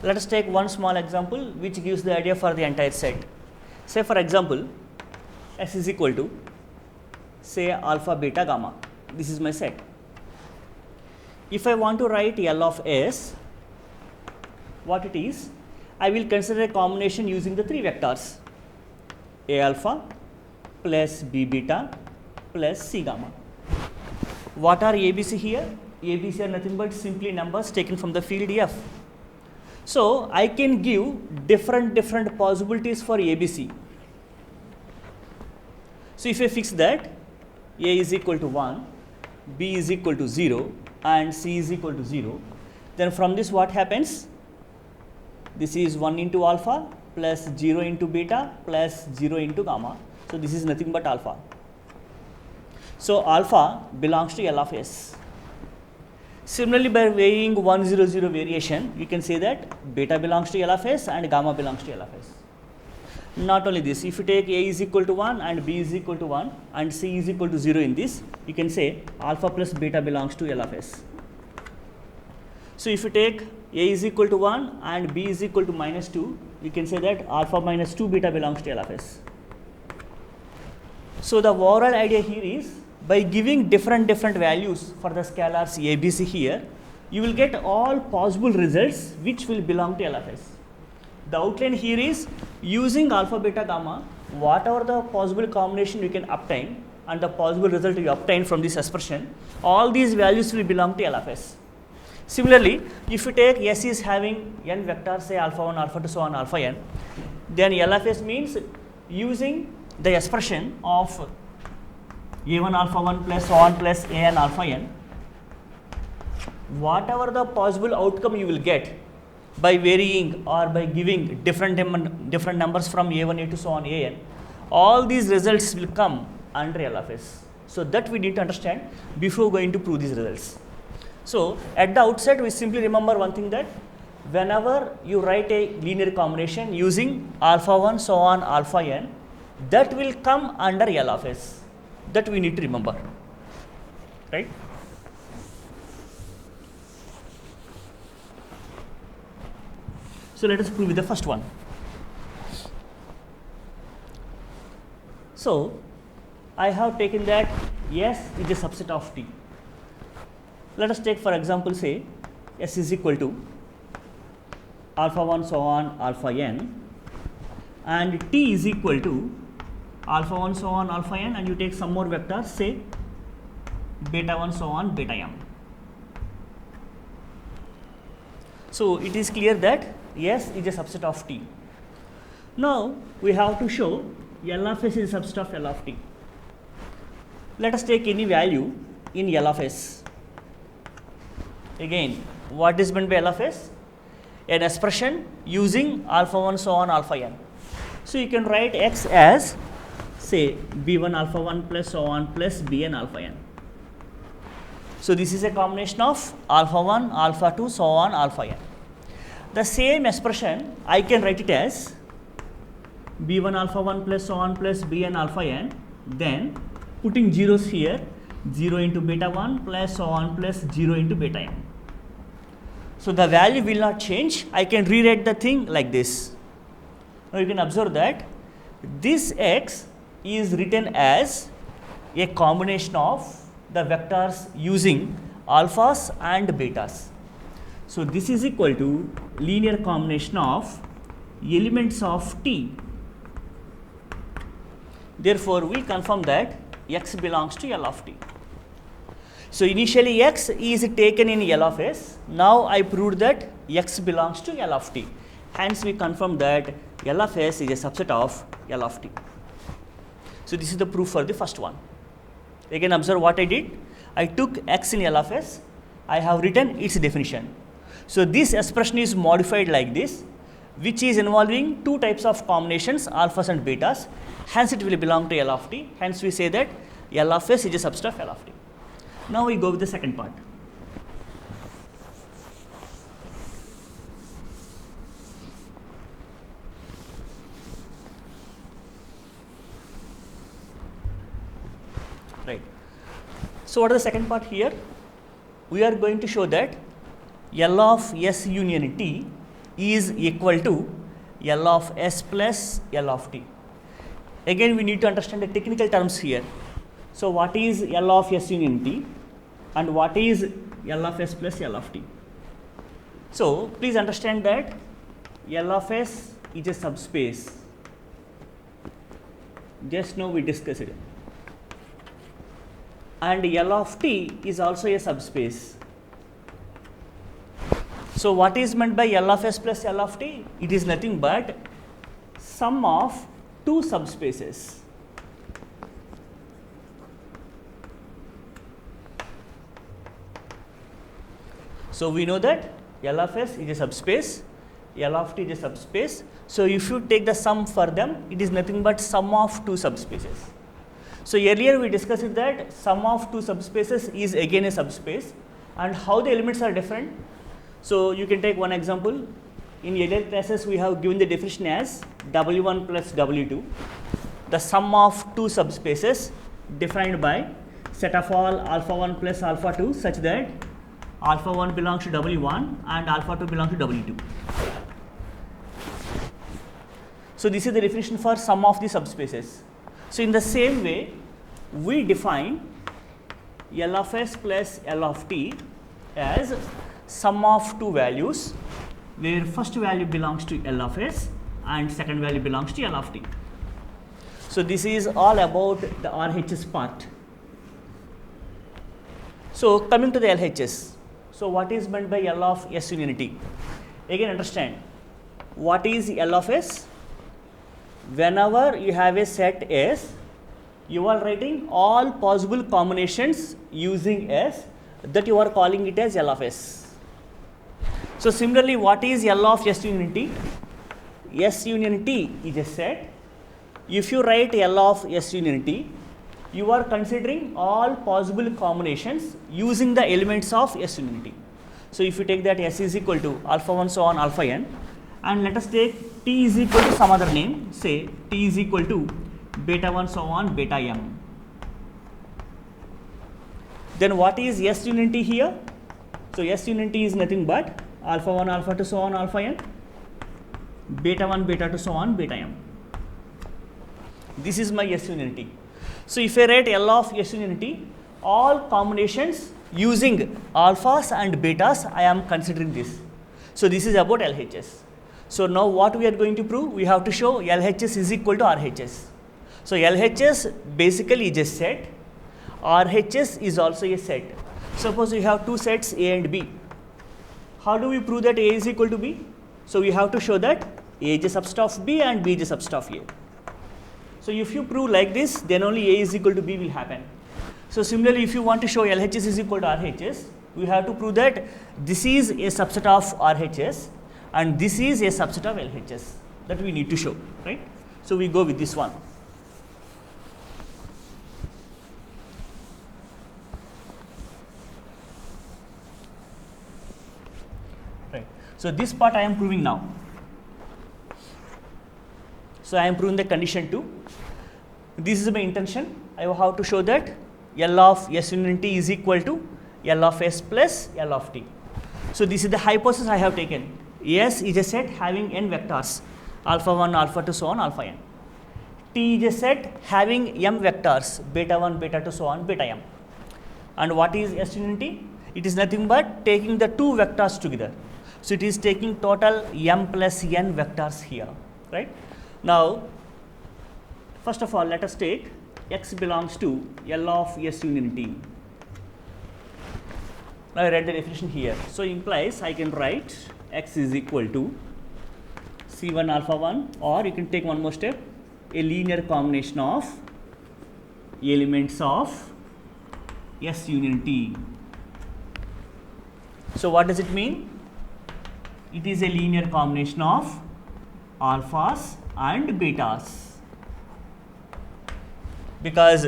Let us take one small example which gives the idea for the entire set. Say for example, S is equal to say alpha beta gamma. This is my set. If I want to write L of S, what it is, I will consider a combination using the three vectors A alpha plus B beta plus C gamma. What are ABC here? ABC are nothing but simply numbers taken from the field F. So I can give different possibilities for ABC. So if I fix that, A is equal to 1, B is equal to 0 and C is equal to 0, then from this what happens? This is 1 into alpha plus 0 into beta plus 0 into gamma. So this is nothing but alpha. So alpha belongs to L of S. Similarly, by weighing 1, 0, 0 variation, you can say that beta belongs to L of S and gamma belongs to L of S. Not only this, if you take A is equal to 1 and B is equal to 1 and C is equal to 0 in this, you can say alpha plus beta belongs to L of S. So if you take A is equal to 1 and B is equal to minus 2, you can say that alpha minus 2 beta belongs to L of S. So the overall idea here is, by giving different values for the scalars A, B, C here, you will get all possible results which will belong to L of S. The outline here is, using alpha, beta, gamma, whatever the possible combination you can obtain and the possible result you obtain from this expression, all these values will belong to L of S. Similarly, if you take S is having n vectors, say alpha 1, alpha 2, so on alpha n, then L of S means using the expression of a1 alpha 1 plus so on plus a n alpha n, whatever the possible outcome you will get by varying or by giving different numbers from a1, a2, so on a n, all these results will come under L of S. So that we need to understand before going to prove these results. So at the outset, we simply remember one thing, that whenever you write a linear combination using alpha 1, so on alpha n, that will come under L of S. That we need to remember, right? So let us prove with the first one. So I have taken that S is a subset of T. Let us take, for example, say S is equal to alpha 1, so on alpha n, and T is equal to alpha 1, so on alpha n, and you take some more vectors, say beta 1, so on beta m. So it is clear that S is a subset of T. Now we have to show L of S is a subset of L of T. Let us take any value in L of S. Again, what is meant by L of S? An expression using alpha 1, so on alpha n. So you can write X as, say, b1 alpha 1 plus so on plus bn alpha n. So this is a combination of alpha 1, alpha 2, so on alpha n. The same expression I can write it as b1 alpha 1 plus so on plus bn alpha n, then putting zeros here, 0 into beta 1 plus so on plus 0 into beta n. So the value will not change. I can rewrite the thing like this. Now you can observe that this x is written as a combination of the vectors using alphas and betas. So this is equal to linear combination of elements of T. Therefore, we confirm that X belongs to L of T. So initially X is taken in L of S. Now I proved that X belongs to L of T. Hence we confirm that L of S is a subset of L of T. So this is the proof for the first one. Again, observe what I did. I took X in L of S. I have written its definition. So this expression is modified like this, which is involving two types of combinations, alphas and betas. Hence it will belong to L of T. Hence we say that L of S is a subset of L of T. Now we go with the second part. Right. So what is the second part here? We are going to show that L of S union T is equal to L of S plus L of T. Again, we need to understand the technical terms here. So what is L of S union T and what is L of S plus L of T? So please understand that L of S is a subspace. Just now we discussed it. And L of T is also a subspace. So what is meant by L of S plus L of T? It is nothing but sum of two subspaces. So we know that L of S is a subspace, L of T is a subspace. So if you take the sum for them, it is nothing but sum of two subspaces. So earlier we discussed that sum of two subspaces is again a subspace, And how the elements are different? So you can take one example. In earlier classes, we have given the definition as W1 plus W2, the sum of two subspaces defined by set of all alpha 1 plus alpha 2 such that alpha 1 belongs to W1 and alpha 2 belongs to W2. So this is the definition for sum of the subspaces. So in the same way, we define L of s plus L of t as sum of two values, where first value belongs to L of s and second value belongs to L of t. So this is all about the RHS part. So coming to the LHS. So what is meant by L of s union t? Again understand, what is L of s? Whenever you have a set S, you are writing all possible combinations using S, that you are calling it as L of s. So similarly, what is L of s union t? S union t is a set. If you write L of s union t, you are considering all possible combinations using the elements of s union t. So if you take that S is equal to alpha 1 so on alpha n, and let us take t is equal to some other name, say t is equal to beta 1 so on beta m. Then what is s union t here? So s union t is nothing but alpha 1 alpha 2 so on alpha n, beta 1 beta 2 so on beta m. This is my s union t. So if I write L of s union t, all combinations using alphas and betas, I am considering this. So this is about LHS. So now what we are going to prove? We have to show LHS is equal to RHS. So LHS basically is a set, RHS is also a set. Suppose you have two sets A and B. How do we prove that A is equal to B? So we have to show that A is a subset of B and B is a subset of A. So if you prove like this, then only A is equal to B will happen. So similarly, if you want to show LHS is equal to RHS, we have to prove that this is a subset of RHS and this is a subset of LHS, that we need to show, right? So we go with this one. Right. So this part I am proving now. So I am proving the condition 2. This is my intention. I have to show that L of s union t is equal to L of s plus L of t. So this is the hypothesis I have taken. S is a set having n vectors, alpha 1, alpha 2, so on, alpha n. T is a set having m vectors, beta 1, beta 2, so on, beta m. And what is s union t? It is nothing but taking the two vectors together. So it is taking total m plus n vectors here, right? Now, first of all, let us take x belongs to L of s union t. Now I read the definition here. So implies I can write x is equal to C1 alpha 1, or you can take one more step, a linear combination of elements of s union t. So what does it mean? It is a linear combination of alphas and betas, because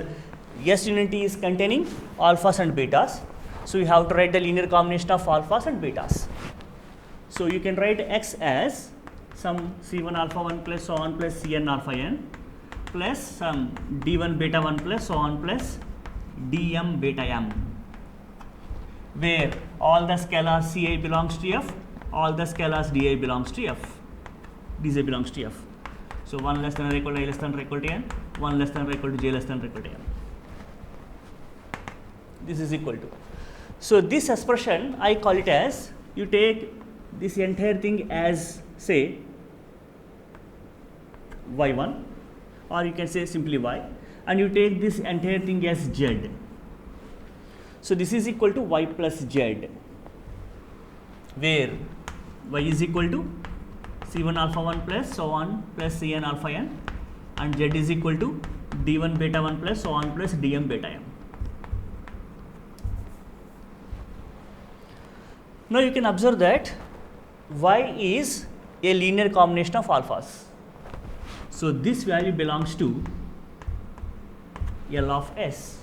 s union t is containing alphas and betas. So you have to write the linear combination of alphas and betas. So you can write x as some C1 alpha 1 plus so on plus Cn alpha n plus some D1 beta 1 plus so on plus Dm beta m, where all the scalars Ci belongs to F, all the scalars Di belongs to F, Dj belongs to F. So 1 less than or equal to I less than or equal to n, 1 less than or equal to j less than or equal to m. This is equal to. So this expression I call it as, you take this entire thing as say y1, or you can say simply y, and you take this entire thing as z. So this is equal to y plus z, where y is equal to C1 alpha 1 plus so on plus Cn alpha n, and z is equal to D1 beta 1 plus so on plus Dm beta m. Now you can observe that y is a linear combination of alphas. So this value belongs to L of s,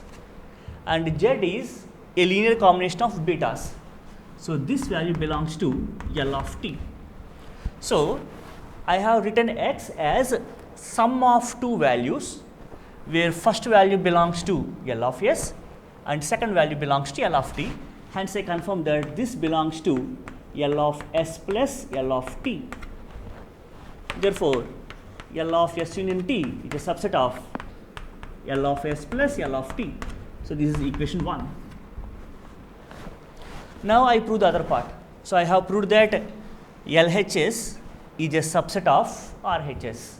and z is a linear combination of betas. So this value belongs to L of t. So I have written x as sum of two values, where first value belongs to L of s and second value belongs to L of t. Hence I confirm that this belongs to L of s plus L of t. Therefore, L of s union t is a subset of L of s plus L of t. So this is equation 1. Now I prove the other part. So I have proved that LHS is a subset of RHS.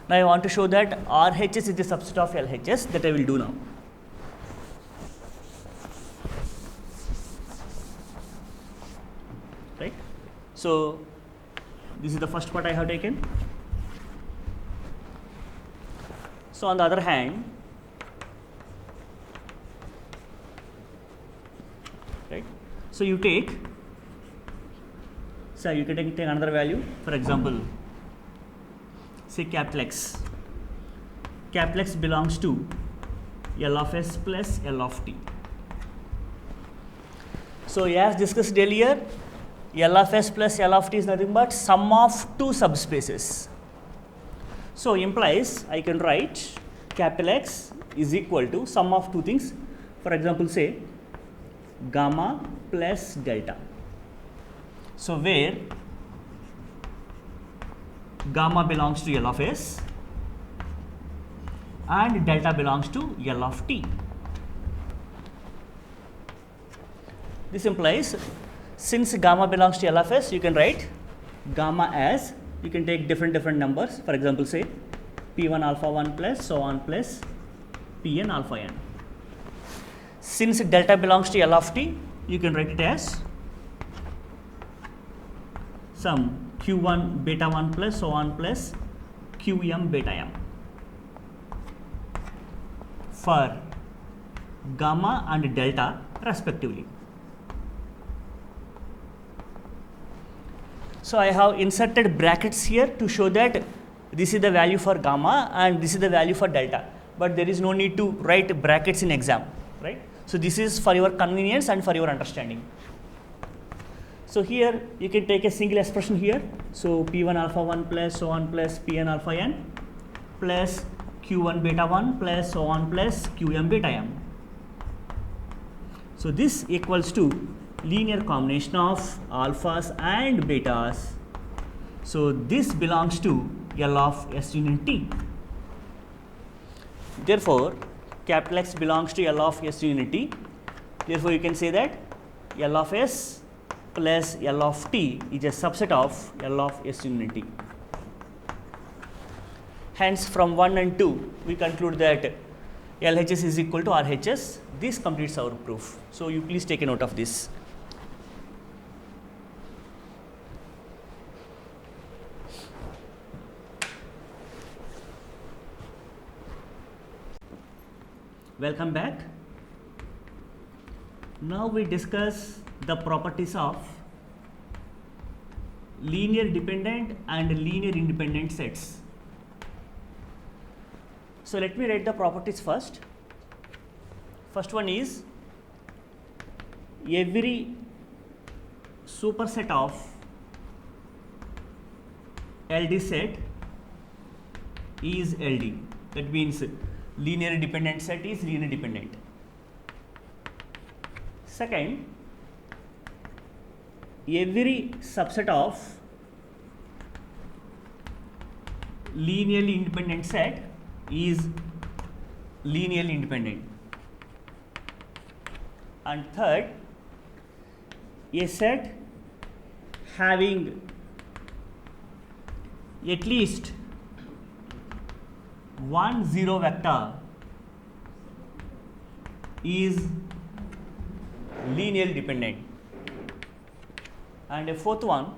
Now I want to show that RHS is the subset of LHS. That I will do now. Right. So this is the first part I have taken. So on the other hand, right. So you take, so you can take another value. For example, say capital X. Capital X belongs to L of s plus L of t. So as discussed earlier, L of s plus L of t is nothing but sum of two subspaces. So implies I can write capital X is equal to sum of two things. For example, say gamma plus delta. So where gamma belongs to L of s and delta belongs to L of t. This implies since gamma belongs to L of s, you can write gamma as, you can take different numbers. For example, say P1 alpha 1 plus so on plus Pn alpha n. Since delta belongs to L of t, you can write it as some Q1 beta 1 plus so on plus Qm beta m for gamma and delta respectively. So I have inserted brackets here to show that this is the value for gamma and this is the value for delta, but there is no need to write brackets in exam, right? So this is for your convenience and for your understanding. So here you can take a single expression here. So P1 alpha 1 plus so on plus Pn alpha n plus Q1 beta 1 plus so on plus Qm beta m. So this equals to linear combination of alphas and betas. So this belongs to L of s union t. Therefore, capital X belongs to L of s union t. Therefore, you can say that L of s plus L of t is a subset of L of s union t. Hence, from 1 and 2, we conclude that LHS is equal to RHS. This completes our proof. So you please take a note of this. Welcome back. Now we discuss the properties of linear dependent and linear independent sets. So let me write the properties first. First one is every superset of LD set is LD. That means linear dependent set is linear dependent. Second, every subset of linearly independent set is linearly independent. And third, a set having at least one zero vector is linearly dependent. And a fourth one,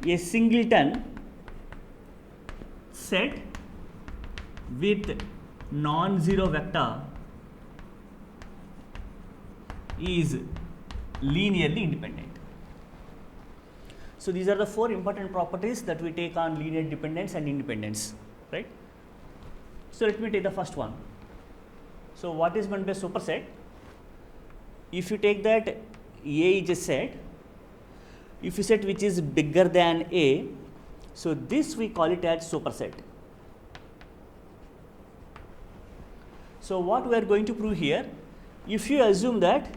a singleton set with non-zero vector is linearly independent. So these are the four important properties that we take on linear dependence and independence, right? So let me take the first one. So what is meant by superset? if you take that A is a set, if you set which is bigger than A, so this we call it as superset. So what we are going to prove here, if you assume that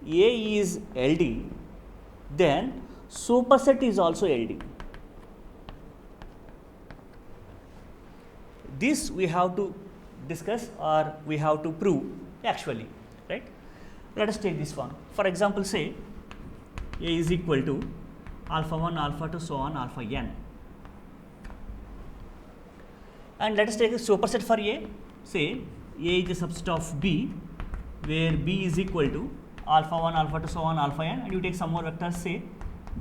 A is LD, then superset is also LD. This we have to discuss or we have to prove actually, right? Let us take this one. For example, say A is equal to alpha 1, alpha 2, so on, alpha n. And let us take a superset for A. Say A is a subset of B, where B is equal to alpha 1, alpha 2, so on, alpha n, and you take some more vectors, say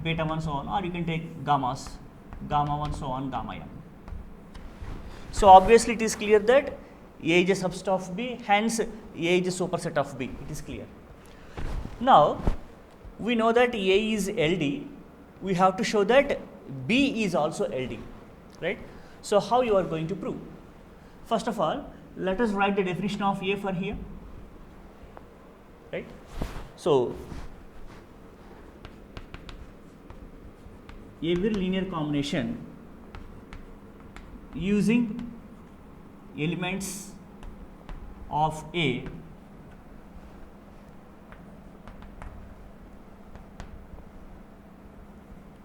beta 1, so on, or you can take gammas, gamma 1, so on, gamma n. So obviously it is clear that A is a subset of B, hence A is a superset of B, it is clear. Now we know that A is LD, we have to show that B is also LD, right? So how you are going to prove? First of all, let us write the definition of A for here, right? So every linear combination using elements of A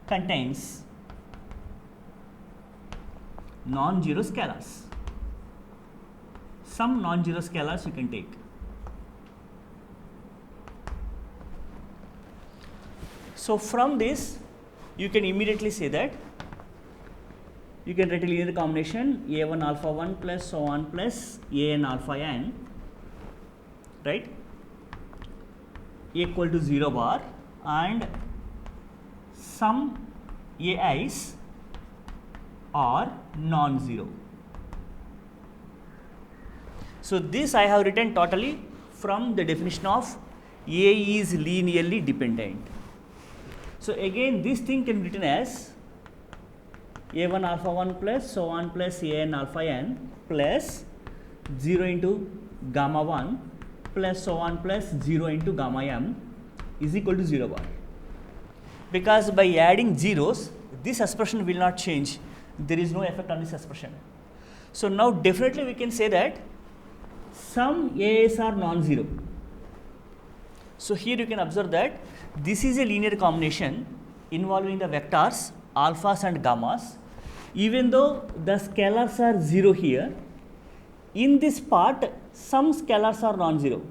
contains non-zero scalars. Some non-zero scalars you can take. So from this you can immediately say that you can write a linear combination A1 alpha 1 plus so on plus An alpha n, right, equal to 0 bar, and some Ai's are non-zero. So this I have written totally from the definition of A is linearly dependent. So again this thing can be written as A1 alpha 1 plus so on plus An alpha n plus 0 into gamma 1 plus so on plus 0 into gamma m is equal to 0 bar. Because by adding zeros, this expression will not change. There is no effect on this expression. So now definitely we can say that some A's are non-zero. So here you can observe that this is a linear combination involving the vectors alphas and gammas. Even though the scalars are 0 here, in this part some scalars are non-zero.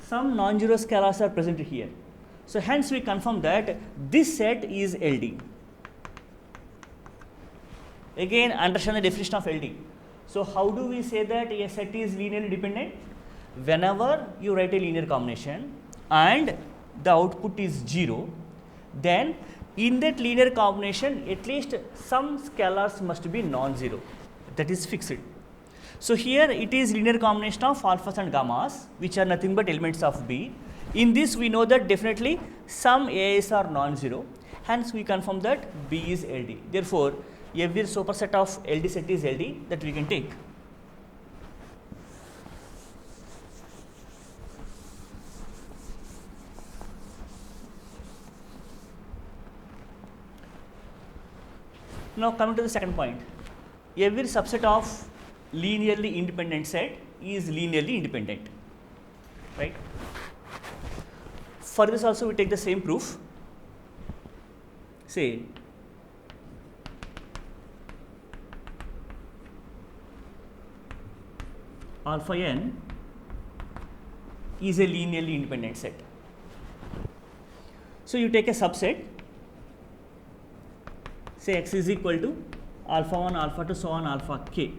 Some non-zero scalars are present here. So hence we confirm that this set is LD. Again understand the definition of LD. So how do we say that a set is linearly dependent? Whenever you write a linear combination and the output is 0, then in that linear combination at least some scalars must be non-zero, that is fixed. So here it is linear combination of alphas and gammas, which are nothing but elements of B. In this we know that definitely some A's are non-zero, hence we confirm that B is LD. Therefore every superset of LD set is LD, that we can take. Now coming to the second point, every subset of linearly independent set is linearly independent, right? For this also we take the same proof. Say alpha n is a linearly independent set. So you take a subset, say x is equal to alpha 1, alpha 2, so on alpha k,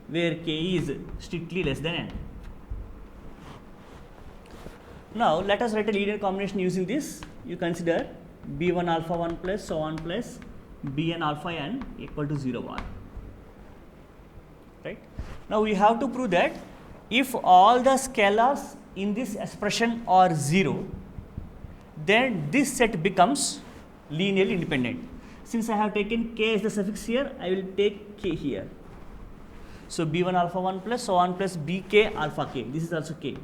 where k is strictly less than n. Now let us write a linear combination using this. You consider b1 alpha 1 plus so on plus bn alpha n equal to 0 bar, right? Now we have to prove that if all the scalars in this expression are 0, then this set becomes linearly independent. Since I have taken k as the suffix here, I will take k here. So b1 alpha 1 plus so on plus bk alpha k. This is also k,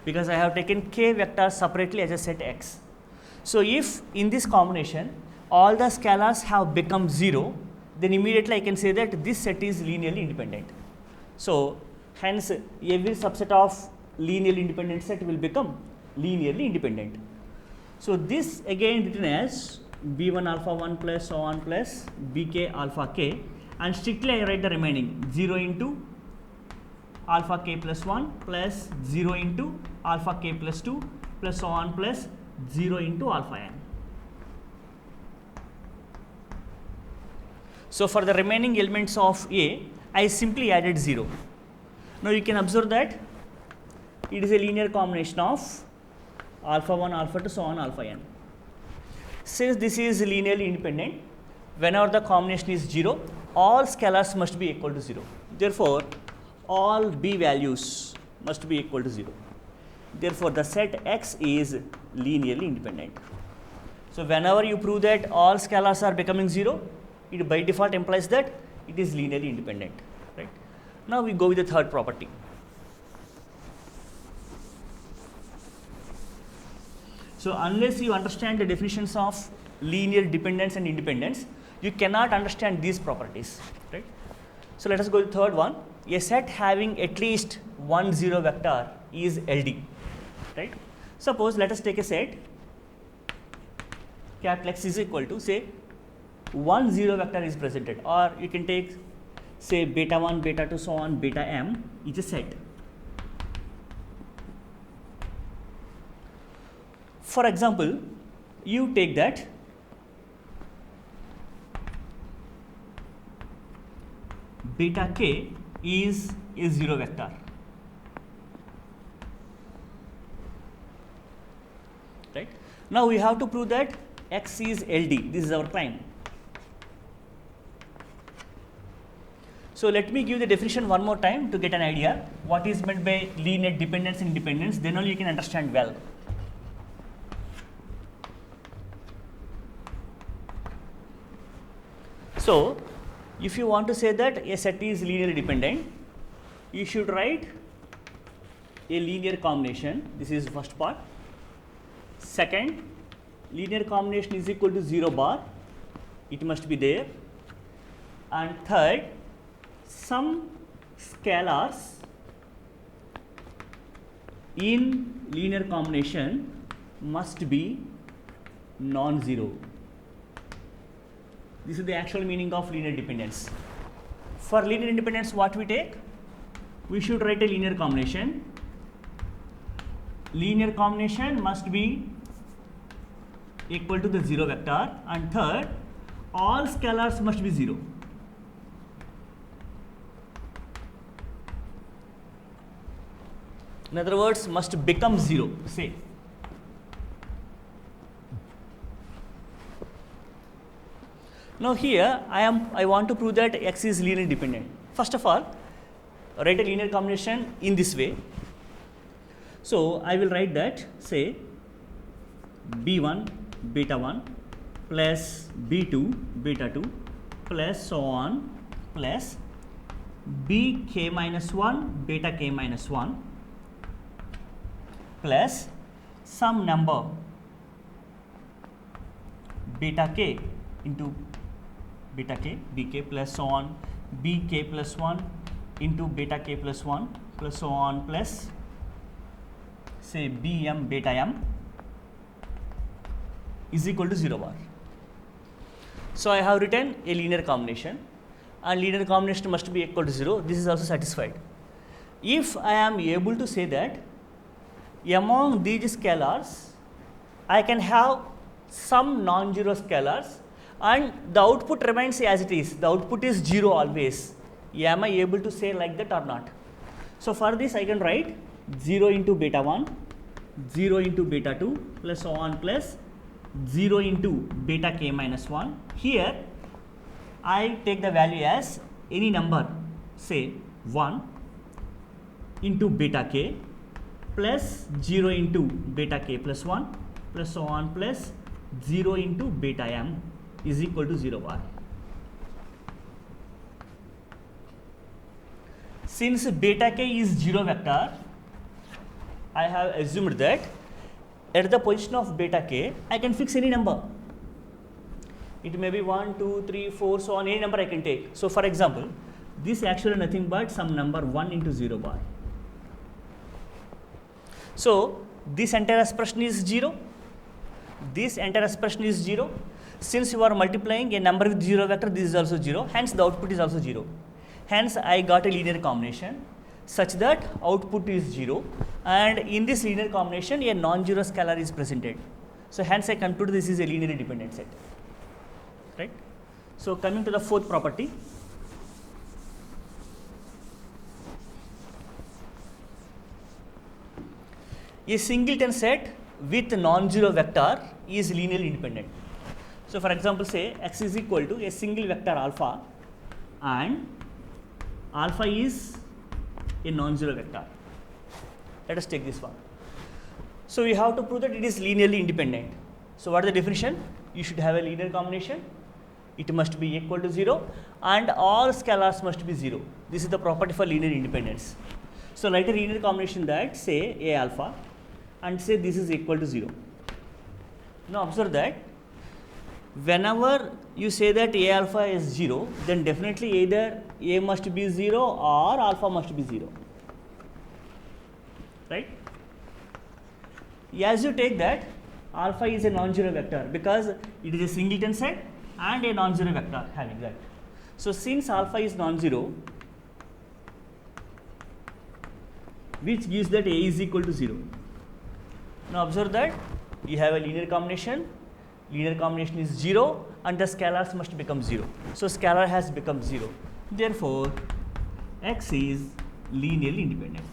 because I have taken k vectors separately as a set x. So if in this combination all the scalars have become 0, then immediately I can say that this set is linearly independent. So hence every subset of linearly independent set will become linearly independent. So this again written as b1 alpha 1 plus so on plus bk alpha k, and strictly I write the remaining 0 into alpha k plus 1 plus 0 into alpha k plus 2 plus so on plus 0 into alpha n. So for the remaining elements of A, I simply added 0. Now you can observe that it is a linear combination of alpha 1 alpha 2 so on alpha n. Since this is linearly independent, whenever the combination is 0, all scalars must be equal to 0. Therefore, all b values must be equal to 0. Therefore, the set X is linearly independent. So whenever you prove that all scalars are becoming 0, it by default implies that it is linearly independent. Right? Now we go with the third property. So unless you understand the definitions of linear dependence and independence, you cannot understand these properties. Right? So let us go to the third one. A set having at least one 0 vector is LD. Right? Suppose let us take a set capital X is equal to, say, 1 0 vector is presented, or you can take, say, beta 1, beta 2, so on, beta m is a set. For example, you take that beta k is a 0 vector. Right? Now we have to prove that X is LD. This is our claim. So let me give the definition one more time to get an idea what is meant by linear dependence and independence. Then only you can understand well. So if you want to say that a set is linearly dependent, you should write a linear combination. This is the first part. Second, linear combination is equal to 0 bar. It must be there. And third, some scalars in linear combination must be non-zero. This is the actual meaning of linear dependence. For linear independence, what we take? We should write a linear combination. Linear combination must be equal to the 0 vector, and third, all scalars must be 0. In other words, must become 0, say. Now here I want to prove that X is linearly dependent. First of all, write a linear combination in this way. So I will write that, say, B1 beta 1 plus B2 beta 2 plus so on plus Bk minus 1 beta k minus 1 plus some number beta k into beta k bk plus so on bk plus 1 into beta k plus 1 plus so on plus, say, bm beta m is equal to 0 bar. So I have written a linear combination, and linear combination must be equal to 0. This is also satisfied. If I am able to say that among these scalars I can have some non-zero scalars and the output remains as it is, the output is 0 always, am I able to say like that or not? So for this I can write 0 into beta 1, 0 into beta 2 plus so on plus 0 into beta k minus 1. Here I take the value as any number, say 1 into beta k plus 0 into beta k plus 1 plus so on plus 0 into beta m is equal to 0 bar. since beta k is 0 vector, I have assumed that at the position of beta k, I can fix any number. It may be 1, 2, 3, 4, so on, any number I can take. So for example, this actually nothing but some number 1 into 0 bar. So this entire expression is 0. This entire expression is 0. Since you are multiplying a number with 0 vector, this is also 0. Hence the output is also 0. Hence I got a linear combination such that output is 0. And in this linear combination, a non-zero scalar is presented. So hence I conclude this is a linearly dependent set. Right? So coming to the fourth property. A singleton set with non-zero vector is linearly independent. So for example, say x is equal to a single vector alpha and alpha is a non-zero vector. Let us take this one. So we have to prove that it is linearly independent. So what is the definition? You should have a linear combination. It must be equal to 0 and all scalars must be 0. This is the property for linear independence. So write a linear combination that say A alpha and say this is equal to 0. Now observe that whenever you say that A alpha is 0, then definitely either A must be 0 or alpha must be 0. Right? As you take that, alpha is a non-zero vector because it is a singleton set and a non-zero vector having that. So since alpha is non-zero, which gives that A is equal to 0. Now observe that you have a linear combination is 0 and the scalars must become 0. So scalar has become 0. Therefore, x is linearly independent.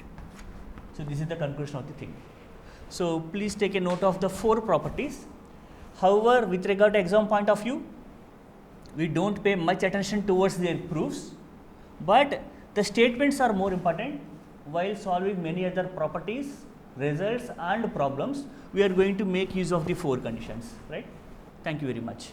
So this is the conclusion of the thing. So please take a note of the 4 properties. However, with regard to exam point of view, we don't pay much attention towards their proofs, but the statements are more important. While solving many other properties, results and problems, we are going to make use of the 4 conditions, right? Thank you very much.